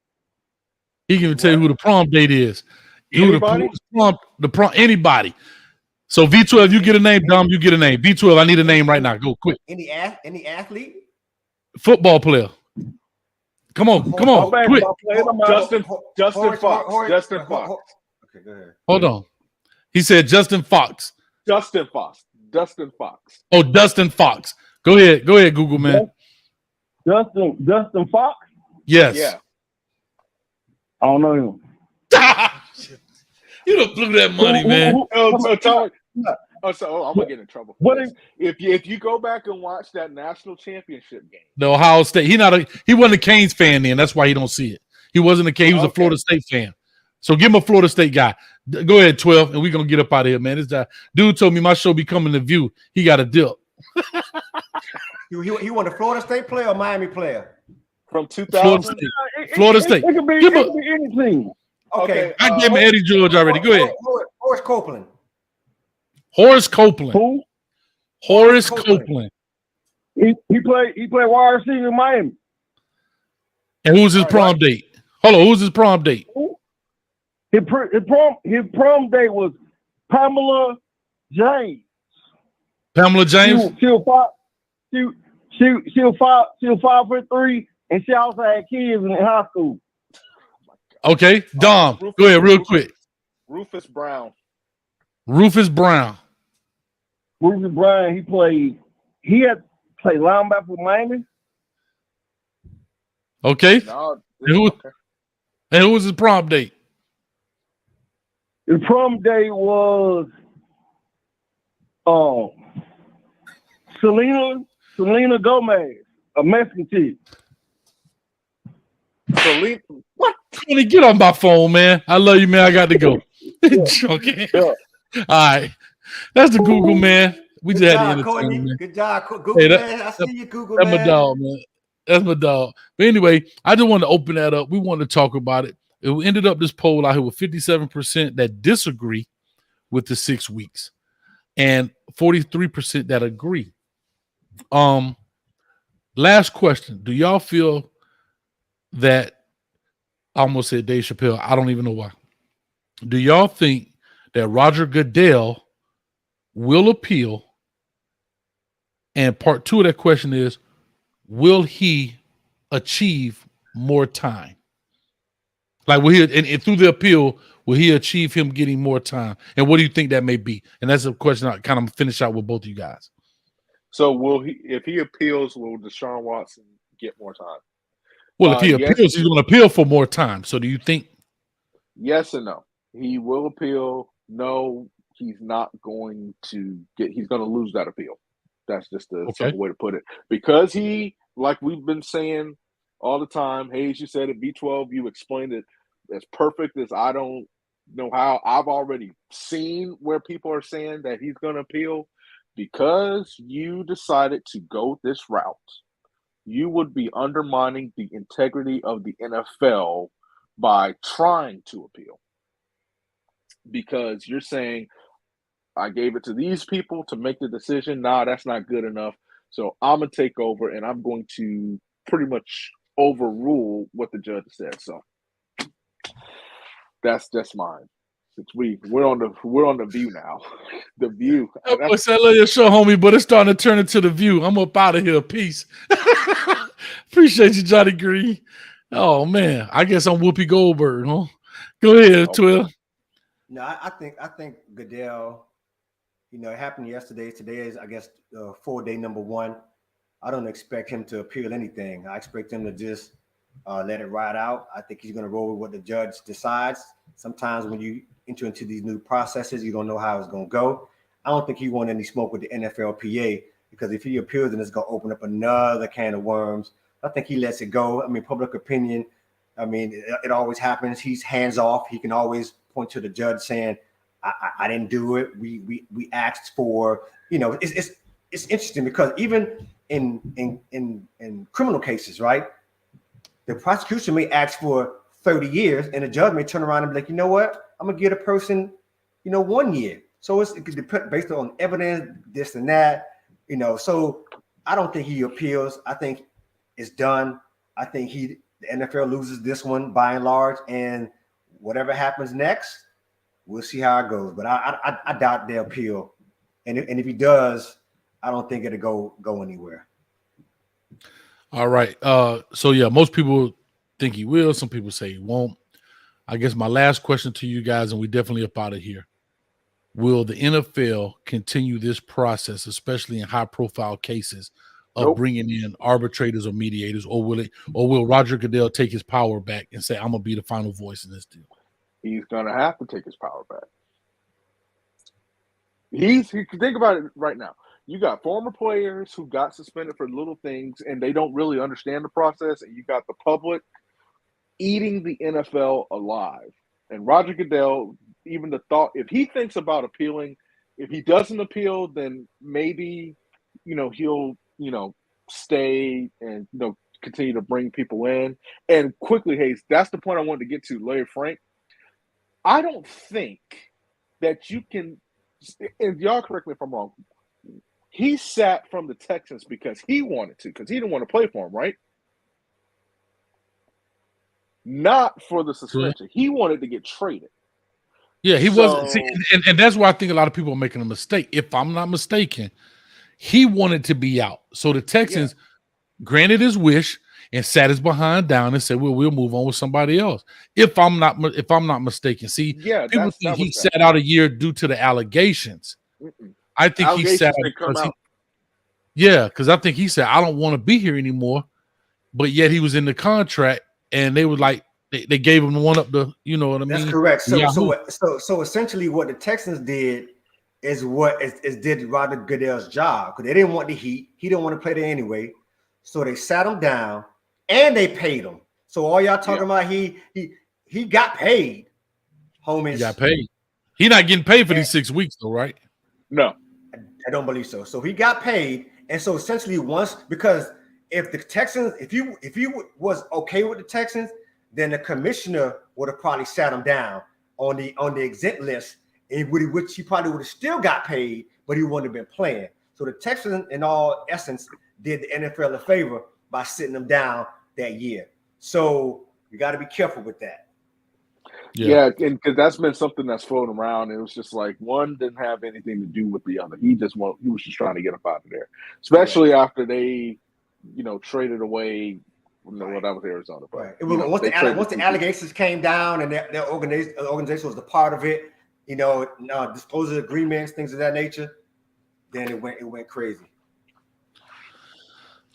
He can even tell you who the prom date is. Anybody? The prom, anybody. So V12, you get a name, Dom, you get a name. V12, I need a name right now. Go quick. Any athlete? Football player. Come on, quick. Justin Fox. Justin Fox. Okay, go ahead. Hold on. He said Justin Fox. Dustin Fox. Oh, Dustin Fox. Go ahead, Google man. Dustin Fox? Yes. Yeah. I don't know him. You done blew that money, man. I'm gonna get in trouble. If you go back and watch that national championship game, The Ohio State. He wasn't a Canes fan then. That's why he don't see it. He wasn't a Canes. He was a Florida State fan. So give him a Florida State guy. Go ahead, 12, and we're gonna get up out of here, man. This guy, dude told me my show be coming to view. He got a dip. You want a Florida State player or Miami player? from 2000. Florida State. It could be anything. Okay. I gave him Eddie George already. Go ahead. Horace Copeland. Horace Copeland. Who? Horace Copeland. He played wide receiver in Miami. And who's his prom date? Hold on, who's his prom date? His prom date was Pamela James. Pamela James? She was 5'3", and she also had kids in high school. Okay, Dom, go ahead real quick. Rufus Brown. Rufus Brown, he had played linebacker for Miami. Okay. No, And who was his prom date? His prom date was Selena Gomez, a Mexican chick. Selena, what? Tony, get on my phone, man. I love you, man. I got to go. Okay. Yeah. All right. That's the Google, man. We just had to entertain, man. Good job, Google, Hey, man. I see you, Google, That's man. my dog, man. That's my dog. But anyway, I just wanted to open that up. We wanted to talk about it. It ended up this poll out here with 57% that disagree with the 6 weeks and 43% that agree. Last question. Do y'all feel that I almost said Dave Chappelle? I don't even know why. Do y'all think that Roger Goodell will appeal? And part 2 of that question is, will he achieve more time? Like, will he, and through the appeal, will he achieve him getting more time? And what do you think that may be? And that's a question I kind of finish out with both of you guys. So will he, if he appeals, will Deshaun Watson get more time? Well, if he appeals, he's going to appeal for more time. So do you think? Yes and no. He will appeal. No, he's not going to get, he's going to lose that appeal. That's just the simple way to put it. Because he, like we've been saying all the time, Hayes, you said it, B12, you explained it as perfect as I don't know how. I've already seen where people are saying that he's going to appeal. Because you decided to go this route, you would be undermining the integrity of the NFL by trying to appeal. Because you're saying, I gave it to these people to make the decision. Nah, that's not good enough. So I'm going to take over and I'm going to pretty much overrule what the judge said. So that's mine. Since we're on the View now. The View. I love your show, homie, but it's starting to turn into The View. I'm up out of here. Peace. Appreciate you, Johnny Green. Oh man, I guess I'm Whoopi Goldberg, huh? Go ahead, Twill. No, I think Goodell, you know, it happened yesterday. Today is, I guess, 4-day number 1. I don't expect him to appeal anything. I expect him to just let it ride out. I think he's going to roll with what the judge decides. Sometimes when you enter into these new processes, you don't know how it's going to go. I don't think he wants any smoke with the NFLPA, because if he appeals, then it's going to open up another can of worms. I think he lets it go. I mean, public opinion, I mean, it always happens. He's hands off. He can always point to the judge saying, I didn't do it. We asked for, you know, it's interesting because even in criminal cases, right? The prosecution may ask for 30 years and the judge may turn around and be like, you know what? I'm gonna give a person, 1 year. So it could depend based on evidence, this and that, so I don't think he appeals. I think it's done. I think the NFL loses this one by and large, and whatever happens next, we'll see how it goes. But I doubt they'll appeal. And if he does, I don't think it'll go anywhere. All right. So yeah, most people think he will. Some people say he won't. I guess my last question to you guys, and we definitely up out of here. Will the NFL continue this process, especially in high-profile cases, of bringing in arbitrators or mediators, or will Roger Goodell take his power back and say, "I'm gonna be the final voice in this deal"? He's gonna have to take his power back. Think about it right now. You got former players who got suspended for little things and they don't really understand the process, and you got the public eating the NFL alive. And Roger Goodell, even the thought, if he thinks about appealing, if he doesn't appeal, then maybe, he'll, stay and, continue to bring people in. And quickly, Hayes, that's the point I wanted to get to, Larry Frank. I don't think that you can, and y'all correct me if I'm wrong, he sat from the Texans because he wanted to, because he didn't want to play for him, right? Not for the suspension. He wanted to get traded. Yeah, he wasn't. And that's why I think a lot of people are making a mistake. If I'm not mistaken, he wanted to be out. So the Texans granted his wish and sat his behind down and said, "Well, we'll move on with somebody else." If I'm not mistaken, see, people think he sat out a year due to the allegations. I think he sat out. Because I think he said, "I don't want to be here anymore," but yet he was in the contract, and they were like, they gave him the one up the, you know what I mean? That's correct. So essentially, what the Texans did is what did Roger Goodell's job, because they didn't want the heat. He didn't want to play there anyway, so they sat him down and they paid him. So all y'all talking about he got paid, homies. He got paid. He not getting paid for these 6 weeks though, right? No, I don't believe so. So he got paid, and so essentially because if the Texans, if you was okay with the Texans, then the commissioner would have probably sat him down on the exempt list, which he probably would have still got paid, but he wouldn't have been playing. So the Texans, in all essence, did the NFL a favor by sitting him down that year. So you got to be careful with that. Yeah, and because that's been something that's floating around. It was just like one didn't have anything to do with the other. He was just trying to get up out of there, especially after they, traded away. Well, that was Arizona, but right. It was once the allegations came down and their organization was a part of it. Disclosure agreements, things of that nature. Then it went crazy.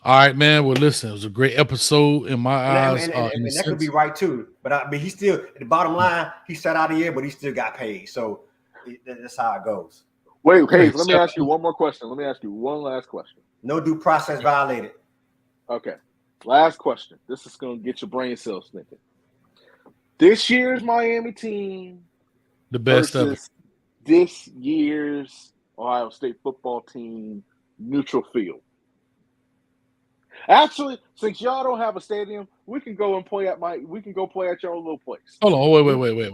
All right, man. Well, listen, it was a great episode in my eyes. And that could be right too. But I mean, he still, at the bottom line, he sat out a year, but he still got paid. So that's how it goes. Wait, Hayes, let me ask you one more question. Let me ask you one last question. No due process violated. Okay. Last question. This is going to get your brain cells thinking. This year's Miami team, the best ever. This year's Ohio State football team, neutral field. Actually, since y'all don't have a stadium, we can go play at your own little place. Hold on, wait.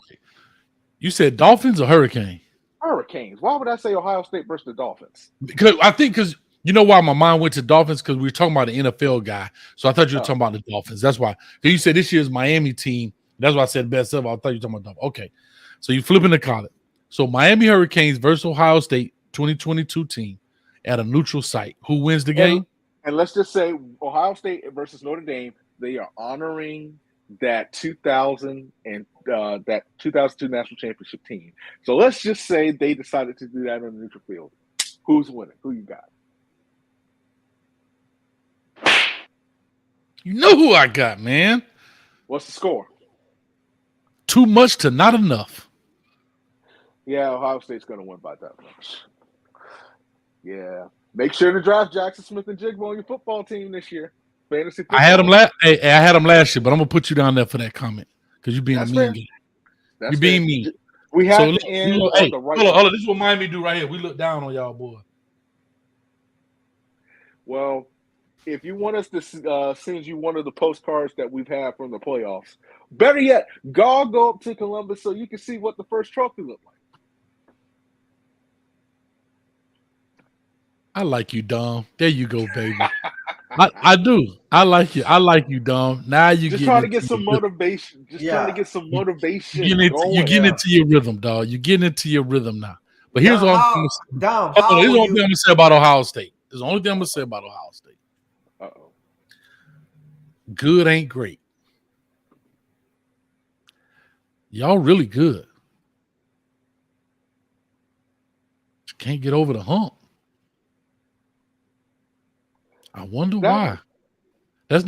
You said Dolphins or Hurricane? Hurricanes. Why would I say Ohio State versus the Dolphins? Because you know why my mind went to Dolphins, because we were talking about an NFL guy. So I thought you were talking about the Dolphins. That's why. Because you said this year's Miami team. That's why I said best ever. I thought you were talking about Dolphins. Okay. So you flipping the column. So Miami Hurricanes versus Ohio State 2022 team at a neutral site. Who wins the game? And let's just say Ohio State versus Notre Dame, they are honoring that 2000 and that 2002 national championship team. So let's just say they decided to do that on the neutral field. Who's winning? Who you got? You know who I got, man. What's the score? Too much to not enough. Yeah, Ohio State's going to win by that much. Yeah. Make sure to draft Jackson Smith and Jigba on your football team this year. Fantasy football. I had him last year, but I'm gonna put you down there for that comment because you're being a mean guy. You're being mean. We have to end on the right. Hold on. This is what Miami do right here. We look down on y'all, boy. Well, if you want us to send you one of the postcards that we've had from the playoffs, better yet, go up to Columbus so you can see what the first trophy looked like. I like you, Dom. There you go, baby. I do. I like you. I like you, Dom. Now you just trying to get some motivation. Trying to get some motivation. You're getting into your rhythm, dog. You're getting into your rhythm now. But here's what I'm going to say about Ohio State. There's the only thing I'm going to say about Ohio State. Uh-oh. Good ain't great. Y'all really good. You can't get over the hump. I wonder why. That's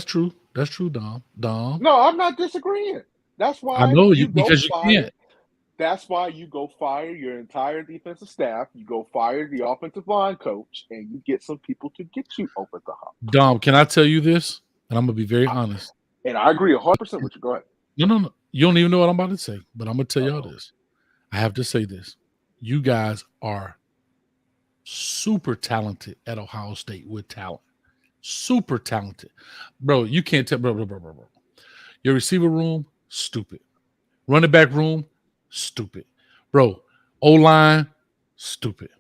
true. That's true, Dom. No, I'm not disagreeing. That's why I know you because you can't. That's why you go fire your entire defensive staff. You go fire the offensive line coach, and you get some people to get you over the hump. Dom, can I tell you this? And I'm gonna be very honest. And I agree 100% with you. Go ahead. No. You don't even know what I'm about to say, but I'm gonna tell y'all this. I have to say this. You guys are super talented at Ohio State with talent. Super talented. Bro, you can't tell. Bro. Your receiver room, stupid. Running back room, stupid. Bro, O-line, stupid.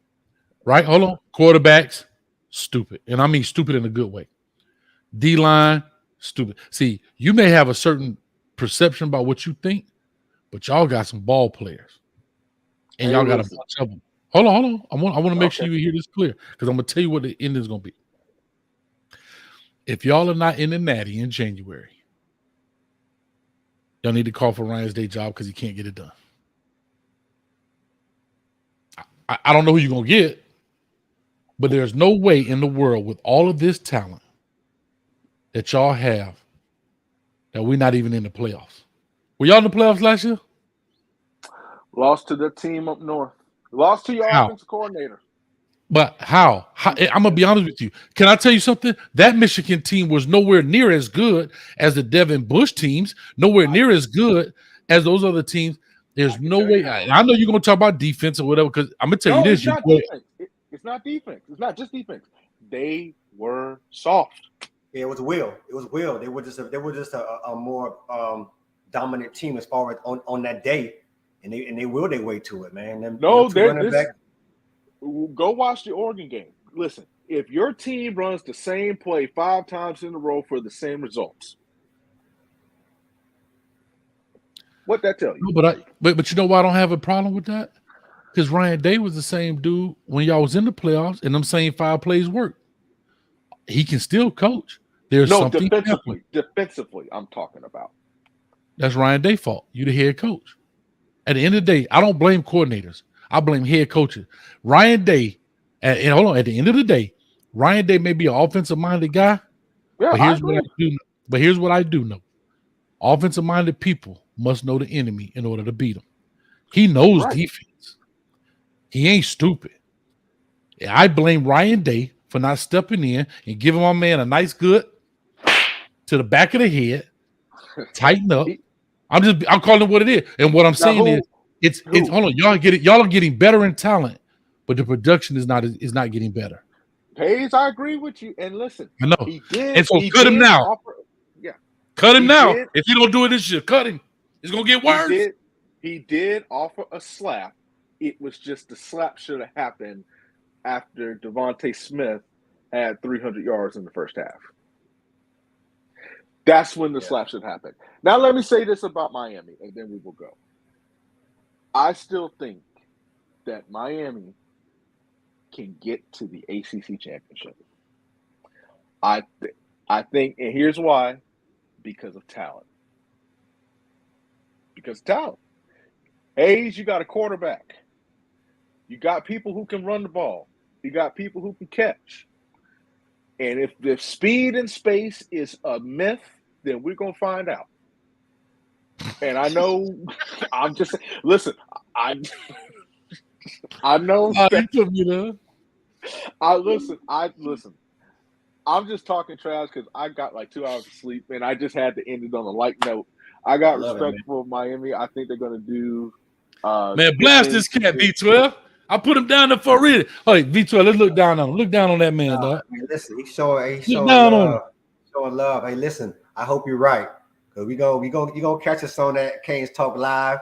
Right? Hold on. Quarterbacks, stupid. And I mean stupid in a good way. D-line, stupid. See, you may have a certain perception about what you think, but y'all got some ball players. And y'all got a bunch of them. Hold on. I want to make sure you hear this clear because I'm going to tell you what the end is going to be. If y'all are not in the Natty in January, y'all need to call for Ryan's day job because he can't get it done. I don't know who you're going to get, but there's no way in the world with all of this talent that y'all have that we're not even in the playoffs. Were y'all in the playoffs last year? Lost to the team up north. Lost to your offensive coordinator. But how? I'm going to be honest with you. Can I tell you something? That Michigan team was nowhere near as good as the Devin Bush teams, nowhere near as good as those other teams. There's no way. I know you're going to talk about defense or whatever because I'm going to tell you this. It's not defense. It's not just defense. They were soft. Yeah, it was will. They were just a more dominant team as far as on that day. And they willed their way to it, man. Go watch the Oregon game. Listen, if your team runs the same play 5 times in a row for the same results, What that tell you? No, but you know why I don't have a problem with that? Because Ryan Day was the same dude when y'all was in the playoffs, and them same 5 plays worked. He can still coach. There's something defensively. Defensively, I'm talking about. That's Ryan Day's fault. You the head coach. At the end of the day, I don't blame coordinators. I blame head coaches. Ryan Day, and hold on, at the end of the day, Ryan Day may be an offensive-minded guy, Yeah, but here's what I do know. Offensive-minded people must know the enemy in order to beat them. He knows defense. He ain't stupid. I blame Ryan Day for not stepping in and giving my man a nice good to the back of the head, tighten up. I'm calling it what it is. And what I'm saying is it's hold on, y'all are getting better in talent, but the production is not getting better. Hayes, I agree with you. And listen, I know. He did. And so cut him now. Cut him He now. did. If you don't do it this year, cut him. It's gonna get worse. He did offer a slap. It was just the slap should have happened after Devontae Smith had 300 yards in the first half. That's when the slap should happen. Now, let me say this about Miami, and then we will go. I still think that Miami can get to the ACC championship. I think, and here's why: because of talent. Because of talent. Hayes, you got a quarterback. You got people who can run the ball. You got people who can catch. And if speed and space is a myth, then we're going to find out. And I know, I'm just, listen, I know. Listen. I'm just talking trash because I got like 2 hours of sleep, and I just had to end it on a light note. I got respect for Miami. I think they're going to do. Man, blast this cat, V12. I put him down there for a reason. Hey, V12, let's look down on him. Look down on that man, dog. Man, listen, he's showing love. Showing love. Hey, listen, I hope you're right. Because you gonna catch us on that Canes Talk Live.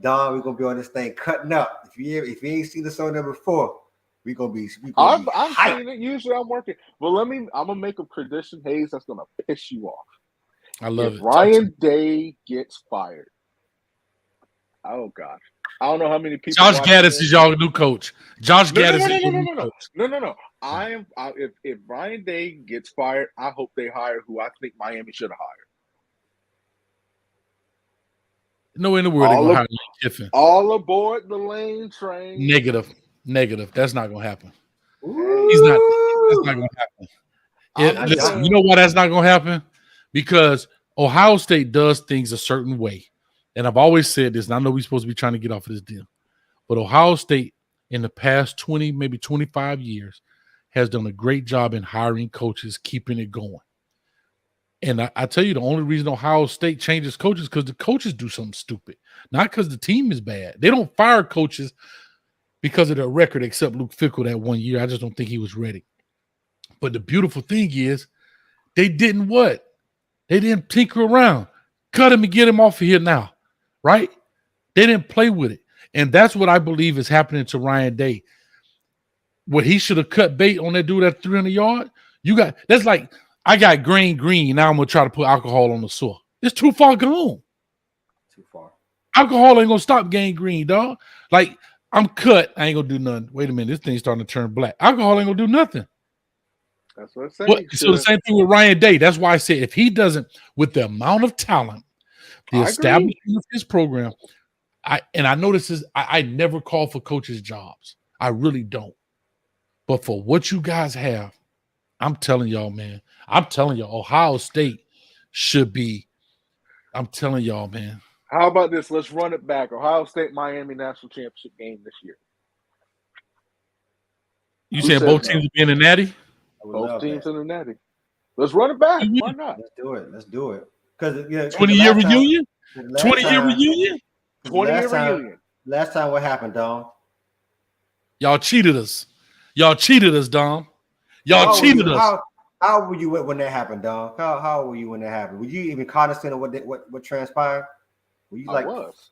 Don, we're gonna be on this thing cutting up. If you ain't seen this on there before, we're gonna be I've seen it. Usually I'm working. Well, I'm gonna make a prediction, Hayes, that's gonna piss you off. I love it. Ryan Day gets fired. Oh gosh. I don't know how many people. Josh Gaddis is y'all new coach. Josh Gaddis is your new coach. No. If Ryan Day gets fired, I hope they hire who I think Miami should have hired. No in the world they're gonna hire Lane Kiffin. All aboard the Lane train. Negative. That's not gonna happen. That's not gonna happen. Listen, you know why that's not gonna happen? Because Ohio State does things a certain way. And I've always said this, and I know we're supposed to be trying to get off of this deal, but Ohio State in the past 20, maybe 25 years has done a great job in hiring coaches, keeping it going. And I tell you, the only reason Ohio State changes coaches is because the coaches do something stupid, not because the team is bad. They don't fire coaches because of their record, except Luke Fickell that 1 year. I just don't think he was ready. But the beautiful thing is they didn't what? They didn't tinker around. Cut him and get him off of here now. Right? They didn't play with it. And that's what I believe is happening to Ryan Day. What he should have cut bait on that dude at 300 yards. That's like, I got green. Now I'm going to try to put alcohol on the sore. It's too far gone. Too far. Alcohol ain't going to stop gangrene, dog. Like, I'm cut. I ain't going to do nothing. Wait a minute. This thing's starting to turn black. Alcohol ain't going to do nothing. That's what I'm saying. So the same thing with Ryan Day. That's why I said if he doesn't, with the amount of talent, the establishment of his program, I know this is I never call for coaches' jobs. I really don't. But for what you guys have, I'm telling y'all, man. I'm telling y'all, Ohio State should be. I'm telling y'all, man. How about this? Let's run it back. Ohio State, Miami national championship game this year. You saying both teams will be in the Natty? Both teams in the Natty. Let's run it back. Why not? Let's do it. Because 20-year reunion? 20-year reunion? 20-year reunion. Last time what happened, Dom? Y'all cheated us. Dom. Y'all cheated us. How were you when that happened, Dom? How were you when that happened? Were you even cognizant of what transpired? Were you I was.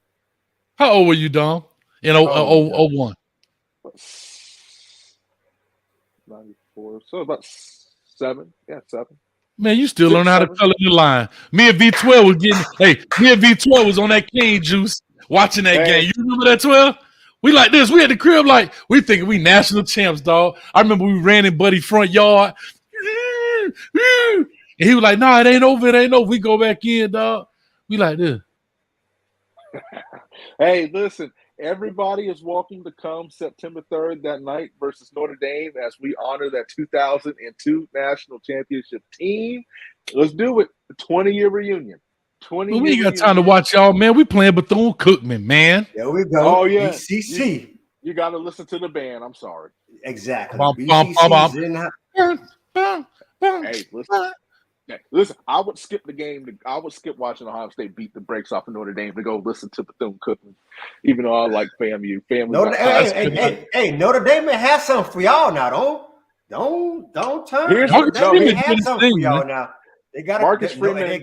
How old were you, Dom? In 01? 94. So about 7. Yeah, 7. Man, you still learn how to color the line. Me and V12 was me and V12 was on that cane juice watching that game. You remember that 12? We like this. We at the crib like, we thinking we national champs, dog. I remember we ran in Buddy's front yard. And he was like, nah, it ain't over. It ain't over. We go back in, dog. We like this. Hey, listen, everybody is welcome to come September 3rd that night versus Notre Dame as we honor that 2002 national championship team. Let's do it. 20-year reunion. We ain't got time to watch y'all, man. We playing Bethune-Cookman, man. There we go. Oh, yeah. BCC. You got to listen to the band. I'm sorry. Exactly. BCC's in the Hey, listen. Listen, I would skip the game. I would skip watching Ohio State beat the brakes off of Notre Dame to go listen to Bethune-Cookman, even though I like FAMU. Hey, Notre Dame has something for y'all now. Don't turn. Here's They have something for y'all now. They got Marcus Freeman.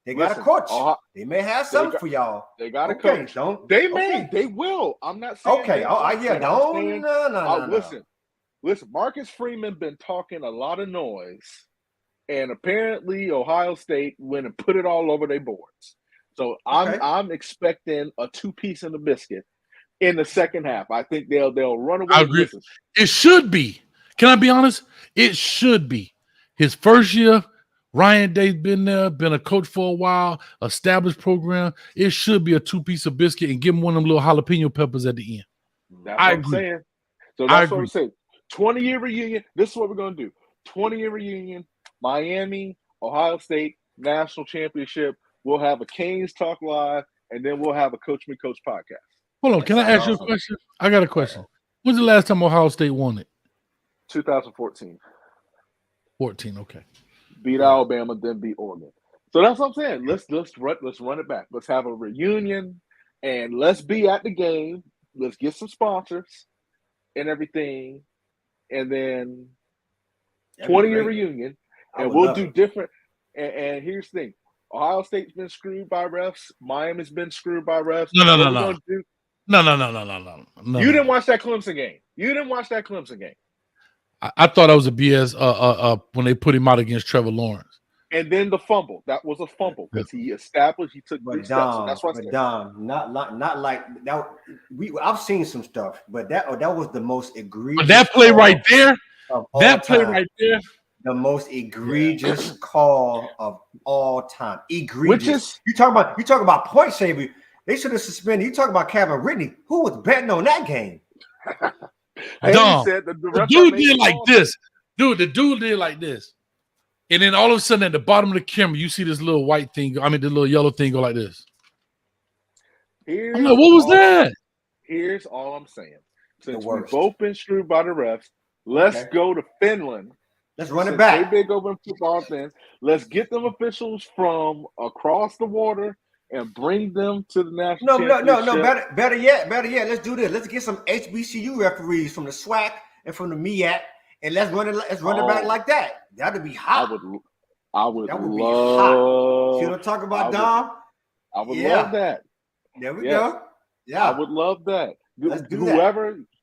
They got a coach. They may have something for y'all. They got a coach. They will. I'm not saying. Okay. No. Listen. Marcus Freeman been talking a lot of noise. And apparently, Ohio State went and put it all over their boards. So I'm expecting a 2-piece in the biscuit in the second half. I think they'll run away. I agree. It should be. Can I be honest? It should be. His first year, Ryan Day's been there, been a coach for a while, established program. It should be a 2-piece of biscuit and give him one of them little jalapeno peppers at the end. That's what I'm saying. So that's what I'm saying. 20-year reunion. This is what we're going to do. 20-year reunion. Miami, Ohio State, national championship. We'll have a Canes Talk Live, and then we'll have a Coach Me Coach podcast. Hold on. Can I ask you a question? I got a question. When's the last time Ohio State won it? 2014. 14, okay. Beat Alabama, then beat Oregon. So that's what I'm saying. Let's run it back. Let's have a reunion, and let's be at the game. Let's get some sponsors and everything, and then 20-year reunion. And we'll do different. And here's the thing: Ohio State's been screwed by refs. Miami's been screwed by refs. No. You didn't watch that Clemson game. I thought that was a BS. When they put him out against Trevor Lawrence. And then the fumble. That was a fumble because he established he took big steps. So that's what I said. Not like that. I've seen some stuff, but that was the most egregious. But that play right there. The most egregious call of all time. Egregious. You talk about point saver. They should have suspended. You talk about Calvin Ridley. Who was betting on that game? The dude did like this. The dude did like this. And then all of a sudden at the bottom of the camera, you see this little white thing. The little yellow thing go like this. I'm like, what was that? Here's all I'm saying. Since we've both been screwed by the refs, let's go to Finland. Let's run it back. They big open football fans. Let's get them officials from across the water and bring them to the national championship. No. Better yet. Let's do this. Let's get some HBCU referees from the SWAC and from the MEAC, and let's run it back like that. That'd be hot. I would love. Be hot. See what I'm talking about, Dom? I would love that. There we go. Yeah, I would love that. Let's do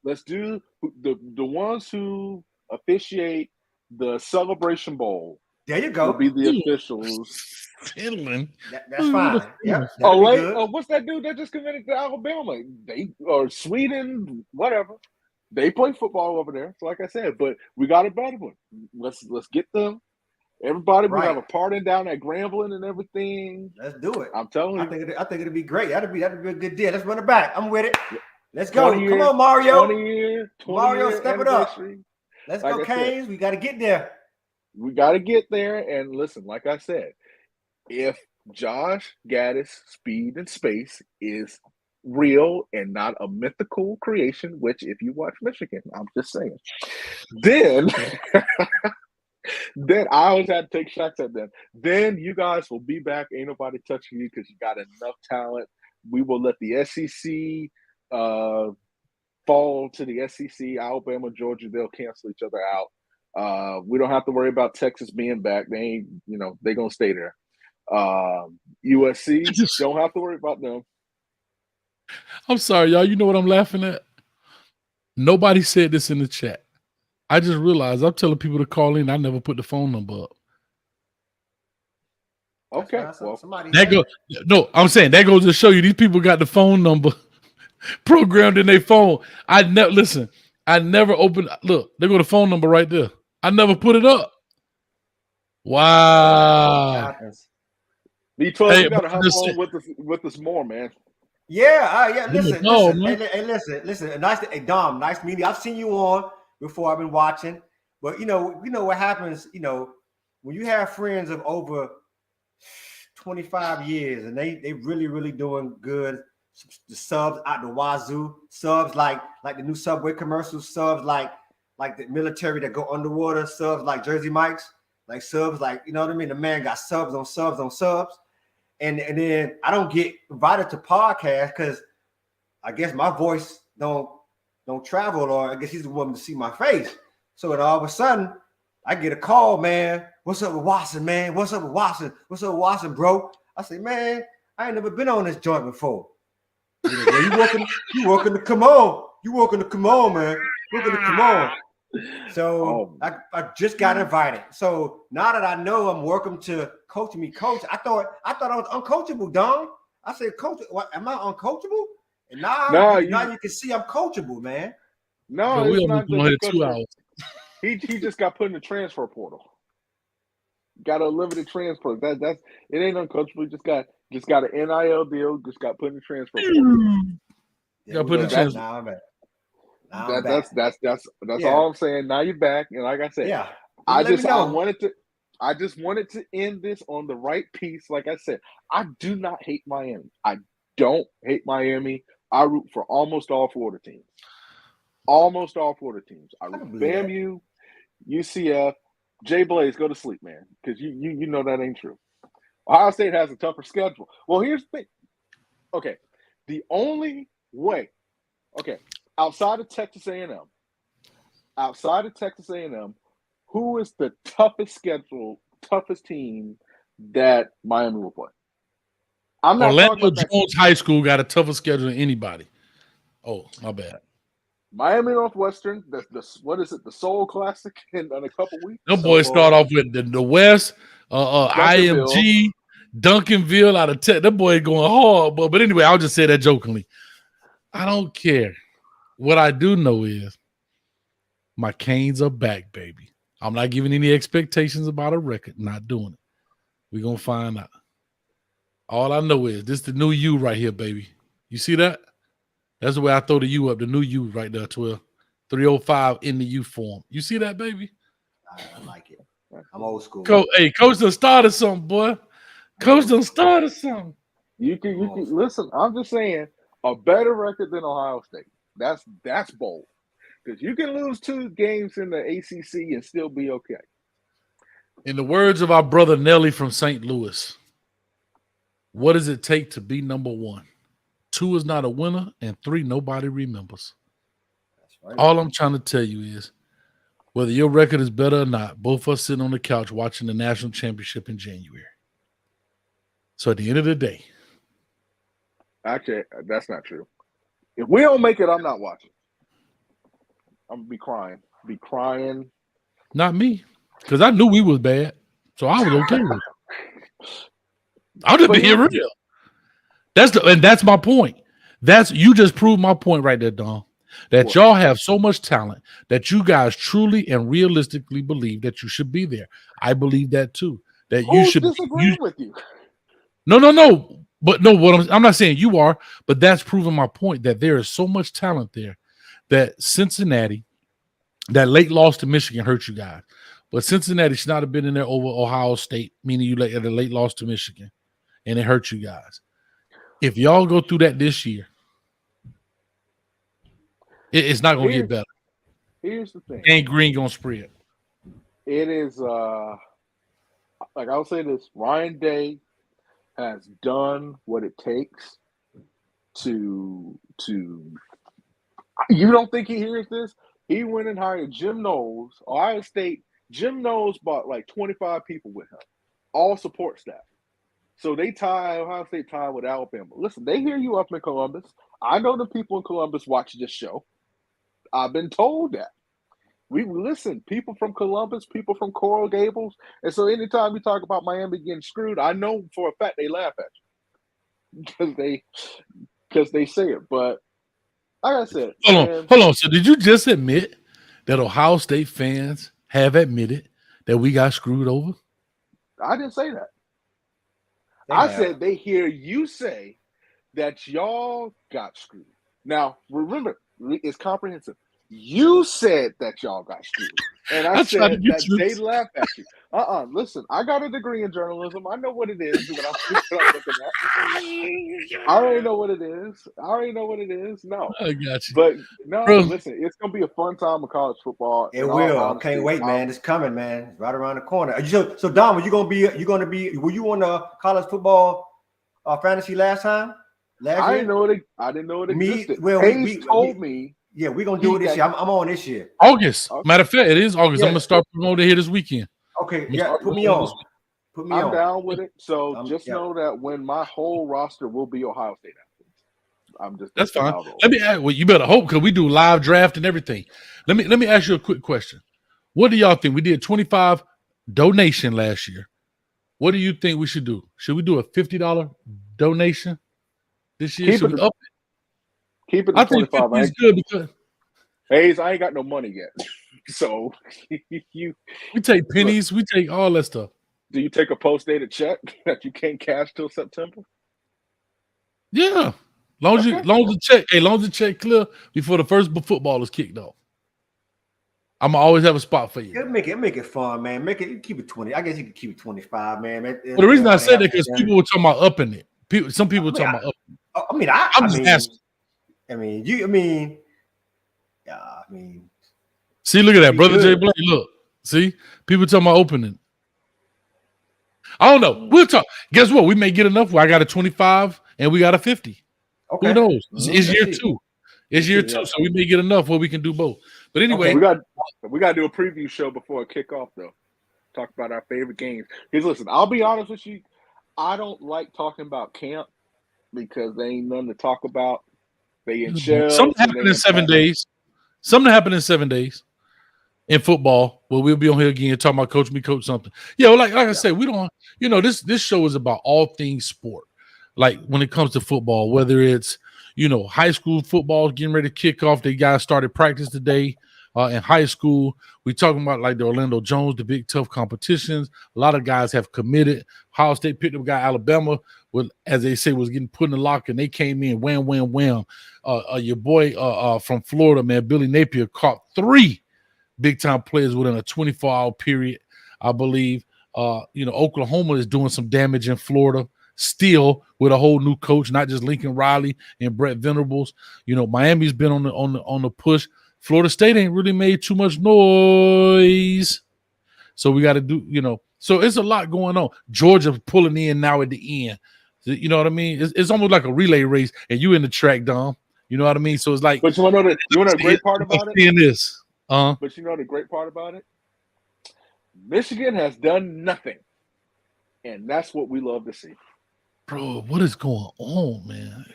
let's do the ones who officiate the Celebration Bowl. There you go. Will be the officials. Finland. That's fine. Yeah. What's that dude that just committed to Alabama? Or Sweden, whatever. They play football over there. So like I said, but we got a better one. Let's get them. Everybody, we have a party down at Grambling and everything. Let's do it. I'm telling you. I think it'll be great. That'd be a good deal. Let's run it back. I'm with it. Let's go. Come on, Mario. 20 Mario, step it up. Let's go, Canes. We got to get there. We got to get there. And listen, like I said, if Josh Gaddis' speed and space is real and not a mythical creation, which if you watch Michigan, I'm just saying, then I always had to take shots at them. Then you guys will be back. Ain't nobody touching you because you got enough talent. We will let the SEC fall to the SEC. Alabama, Georgia, they'll cancel each other out. We don't have to worry about Texas being back. They ain't, they're gonna stay there. USC, don't have to worry about them. I'm sorry, y'all. You know what I'm laughing at? Nobody said this in the chat. I just realized I'm telling people to call in. I never put the phone number up. Okay, well, somebody That go no, I'm saying that goes to show you these people got the phone number programmed in their phone. I never opened. Look, they got the phone number right there. I never put it up. Wow. happens. B12, Hey, you got to but hop just on with us more, man. Yeah. Listen. man. Hey, listen. Nice. Hey, Dom. Nice meeting you. I've seen you on before. I've been watching, but you know what happens. You know, when you have friends of over 25 years and they really doing good. The subs out the wazoo, subs like the new Subway commercials, subs like the military that go underwater, subs like Jersey Mike's, like subs like, you know what I mean? The man got subs on subs on subs. And then I don't get invited to podcasts because I guess my voice don't travel, or I guess he's the one to see my face. So then all of a sudden I get a call, man. What's up with Watson, man? What's up with Watson? What's up with Watson, bro? I say, man, I ain't never been on this joint before. Well, you working to come on. You working to come on, man. Working to come on. So I just got invited. So now that I know I'm welcome to coach me, coach, I thought I was uncoachable, Don. I said, coach, what, am I uncoachable? And now you can see I'm coachable, man. No, we it's only not been here just 2 hours. He just got put in the transfer portal. Got a limited transfer. That's it ain't uncoachable. Just got an NIL deal. Just got put in the transfer portal. Got put in the transfer. Now I'm back. That's all I'm saying. Now you're back, and like I said, I just wanted to end this on the right piece. Like I said, I do not hate Miami. I don't hate Miami. I root for almost all Florida teams. Almost all Florida teams. I root for FAMU, UCF. Jay Blaze, go to sleep, man, because you know that ain't true. Ohio State has a tougher schedule. Well, here's the thing. Okay, the only way. Okay, outside of Texas A&M, who is the toughest team that Miami will play? I'm not Orlando talking about Jones High School got a tougher schedule than anybody. Oh, my bad. Miami Northwestern, what is it? The Soul Classic in a couple weeks. Them boys start off with the West, IMG, Duncanville out of Tech. Them boys going hard, but anyway, I'll just say that jokingly. I don't care. What I do know is my Canes are back, baby. I'm not giving any expectations about a record. Not doing it. We're gonna find out. All I know is this is the new you right here, baby. You see that? That's the way I throw the U up, the new you right there, 12. 305 in the U form. You see that, baby? I like it. I'm old school. Coach done started something, boy. Coach done started something. You can listen. I'm just saying, a better record than Ohio State. That's bold, because you can lose 2 games in the ACC and still be okay. In the words of our brother Nelly from St. Louis, what does it take to be number 1? 2 is not a winner, and 3 nobody remembers. That's right. All I'm trying to tell you is, whether your record is better or not, both of us sitting on the couch watching the national championship in January. So at the end of the day. Actually, that's not true. If we don't make it, I'm not watching. I'm going to be crying. Not me, because I knew we was bad. So I was okay with it. I'll just be here real. That's my point. You just proved my point right there, Don. That y'all have so much talent that you guys truly and realistically believe that you should be there. I believe that too. That you should disagree with you. No. But no, I'm not saying you are, but that's proving my point that there is so much talent there that Cincinnati, that late loss to Michigan hurt you guys. But Cincinnati should not have been in there over Ohio State, meaning you had a late loss to Michigan, and it hurt you guys. If y'all go through that this year, it's not going to get better. Here's the thing. Ain't Green going to spread. It is, like I'll say this, Ryan Day has done what it takes to you don't think he hears this? He went and hired Jim Knowles, Ohio State. Jim Knowles bought like 25 people with him, all support staff. So Ohio State tied with Alabama. Listen, they hear you up in Columbus. I know the people in Columbus watch this show. I've been told that. We listen, people from Columbus, people from Coral Gables. And so anytime we talk about Miami getting screwed, I know for a fact they laugh at you because they say it. But like I said, hold on. So did you just admit that Ohio State fans have admitted that we got screwed over? I didn't say that. I said they hear you say that y'all got screwed. Now, remember, it's comprehensive. You said that y'all got screwed. And I said that they laughed at you. Listen, I got a degree in journalism. I know what it is when I'm looking at. I already know what it is. No. I got you. But no, Bro. listen, it's going to be a fun time of college football. It will. I can't wait, man. It's coming, man. It's right around the corner. So Dom, were you on the college football fantasy last time? I didn't know it existed. Hayes told me. Yeah, we're gonna do it this year. I'm on this year. August. Okay. Matter of fact, it is August. Yeah. I'm gonna start promoting here this weekend. Okay, yeah, put me on. I'm down with it. So just know that when my whole roster will be Ohio State athletes. That's fine. Let me ask, well, you better hope because we do live draft and everything. Let me ask you a quick question. What do y'all think? We did 25 donation last year. What do you think we should do? Should we do a $50 donation this year? Should we up it? Keep it I at 25. It's good because Hayes, I ain't got no money yet. So we take pennies, we take all that stuff. Do you take a post-dated check that you can't cash till September? Yeah. Long as the check clear before the first football is kicked off. I'm always have a spot for you. Make it fun, man. Keep it 20. I guess you can keep it 25, man. Well, the reason I said that because people were talking about upping it. Some people were talking about upping it. I'm just asking. See, look at that, brother Jay Blake. Look, see, people talking about opening. I don't know. We'll talk. Guess what? We may get enough where I got a 25 and we got a 50. Okay. Who knows? It's year two. It's year two, so we may get enough where we can do both. But anyway, we got to do a preview show before it kick off, though. Talk about our favorite games. Because listen, I'll be honest with you, I don't like talking about camp because there ain't nothing to talk about. They in shells. Something happened in 7 days. Something happened in 7 days in football. Well, we'll be on here again talking about coach me, coach something. Yeah, well, like I said, we don't. This show is about all things sport. Like when it comes to football, whether it's high school football getting ready to kick off. The guys started practice today in high school. We talking about like the Orlando Jones, the big tough competitions. A lot of guys have committed. Ohio State picked up a guy, Alabama, as they say, was getting put in the locker, and they came in, wham, wham, wham. Your boy from Florida, man, Billy Napier, caught 3 big-time players within a 24-hour period, I believe. Oklahoma is doing some damage in Florida still with a whole new coach, not just Lincoln Riley and Brett Venables. Miami's been on the push. Florida State ain't really made too much noise. So we got to do, so it's a lot going on. Georgia pulling in now at the end. You know what I mean? It's almost like a relay race, and you in the track, Dom. You know what I mean? So it's like. But you want to know the great part about it? Seeing this. But you know the great part about it? Michigan has done nothing, and that's what we love to see. Bro, what is going on, man?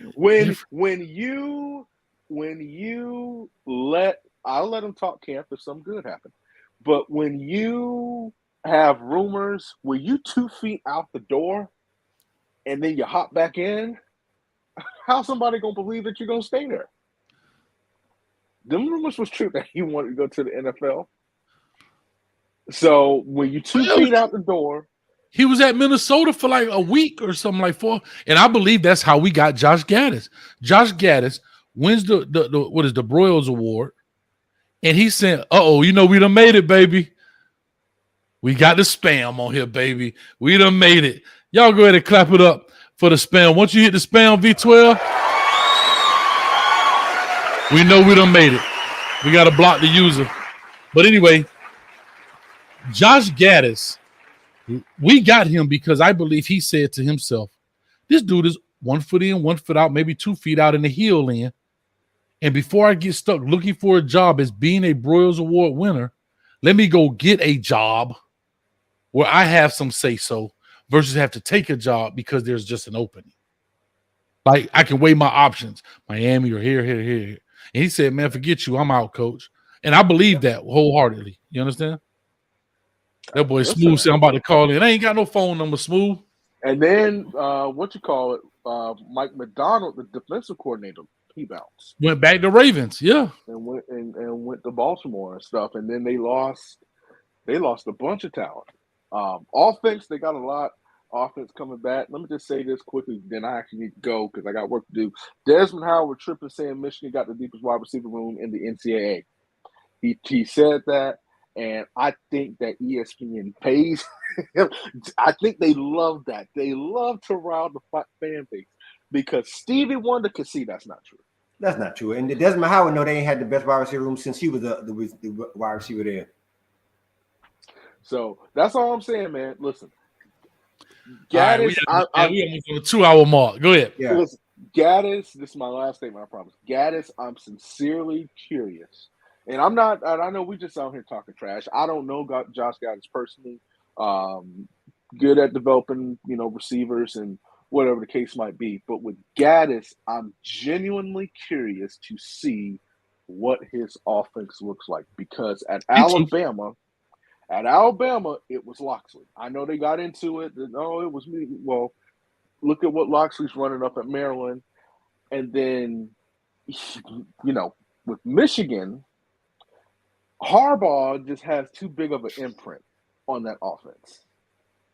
I'll let them talk camp if something good happens. But when you have rumors where you 2 feet out the door and then you hop back in, how's somebody gonna believe that you're gonna stay there? The rumors was true that he wanted to go to the NFL. So when you 2 feet out the door. He was at Minnesota for like a week or something like 4. And I believe that's how we got Josh Gaddis. Josh Gaddis wins the Broyles Award. And he said, we done made it, baby. We got the spam on here, baby. We done made it. Y'all go ahead and clap it up for the spam. Once you hit the spam V12, we know we done made it. We got to block the user. But anyway, Josh Gaddis, we got him because I believe he said to himself, this dude is 1 foot in, 1 foot out, maybe 2 feet out in the heel in. And before I get stuck looking for a job as being a Broyles Award winner, let me go get a job where I have some say-so versus have to take a job because there's just an opening. Like I can weigh my options, Miami or here. And he said, man, forget you. I'm out, coach. And I believe that wholeheartedly. You understand? That boy Listen, Smooth said, I'm about to call in. I ain't got no phone number, Smooth. And then Mike McDonald, the defensive coordinator, he bounced. Went back to Ravens, yeah. And went to Baltimore and stuff. And then they lost a bunch of talent. Offense, they got a lot. Offense coming back. Let me just say this quickly, then I actually need to go because I got work to do. Desmond Howard tripping saying Michigan got the deepest wide receiver room in the NCAA. He said that, and I think that ESPN pays him. I think they love that. They love to rile the fan base because Stevie Wonder could see that's not true. That's not true. And Desmond Howard know they ain't had the best wide receiver room since he was the wide receiver there. So that's all I'm saying, man. Listen, Gaddis, we almost on the 2-hour mark. Go ahead. Yeah. Listen, Gaddis, this is my last statement, I promise. Gaddis, I'm sincerely curious. And I know we just out here talking trash. I don't know Josh Gaddis personally. Good at developing, receivers and whatever the case might be. But with Gaddis, I'm genuinely curious to see what his offense looks like because at Alabama, it was Loxley. I know they got into it. No, it was me. Well, look at what Loxley's running up at Maryland. And then, with Michigan, Harbaugh just has too big of an imprint on that offense.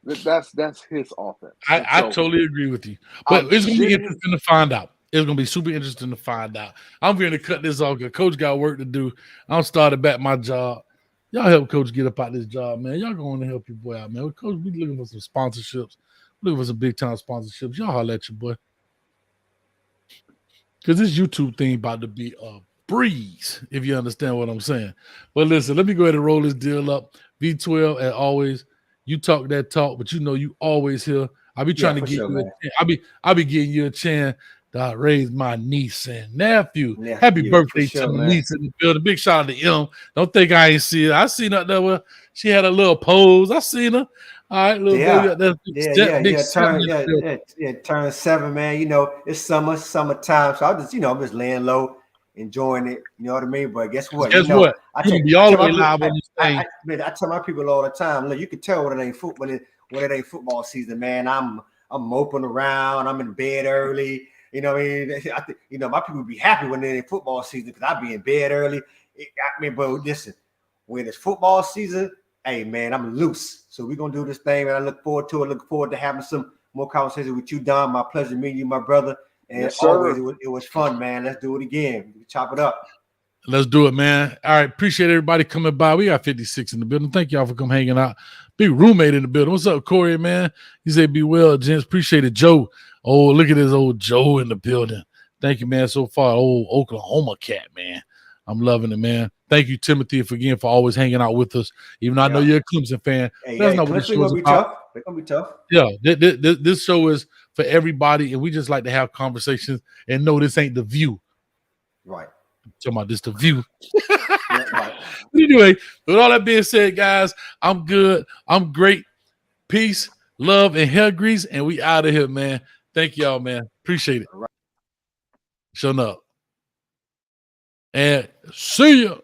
That's his offense. I totally agree with you. But it's going to be interesting to find out. It's going to be super interesting to find out. I'm going to cut this off because Coach got work to do. I'm starting back my job. Y'all help Coach get up out this job, man. Y'all going to help your boy out, man. Coach, we looking for some sponsorships. Looking for some big-time sponsorships. Y'all holler at your boy. Because this YouTube thing about to be a breeze, if you understand what I'm saying. But listen, let me go ahead and roll this deal up. V12, as always, you talk that talk, but you always here. I'll be trying to get you a chance. I'll be getting you a chance to raise my niece and nephew. Happy birthday to my niece in the building. Big shout out to M. Don't think I ain't see her. I seen her there where she had a little pose. I seen her. All right, little baby. Turn 7, man. It's summertime. So I'm just laying low, enjoying it. You know what I mean? But guess what? I tell my people all the time, look, you can tell when it ain't football season, man. I'm moping around. I'm in bed early. You know what I mean? I think my people be happy when they're in football season because I be in bed early. But listen, when it's football season, hey man, I'm loose. So we're gonna do this thing, man. I look forward to it. Look forward to having some more conversations with you, Don. My pleasure meeting you, my brother. And yes, always it was fun, man. Let's do it again. Chop it up. Let's do it, man. All right. Appreciate everybody coming by. We got 56 in the building. Thank y'all for coming hanging out. Big roommate in the building. What's up, Corey, man? He said, be well, gents. Appreciate it, Joe. Oh, look at this old Joe in the building. Thank you, man, so far. Old Oklahoma cat, man. I'm loving it, man. Thank you, Timothy, for always hanging out with us. Even though I know you're a Clemson fan. That's not what this show is about. They're going to be tough. Yeah, this show is for everybody, and we just like to have conversations and know this ain't The View. Right. I'm talking about this The View. Right. But anyway, with all that being said, guys, I'm good. I'm great. Peace, love, and hair grease, and we out of here, man. Thank y'all, man. Appreciate it. Right. Shut up. And see ya.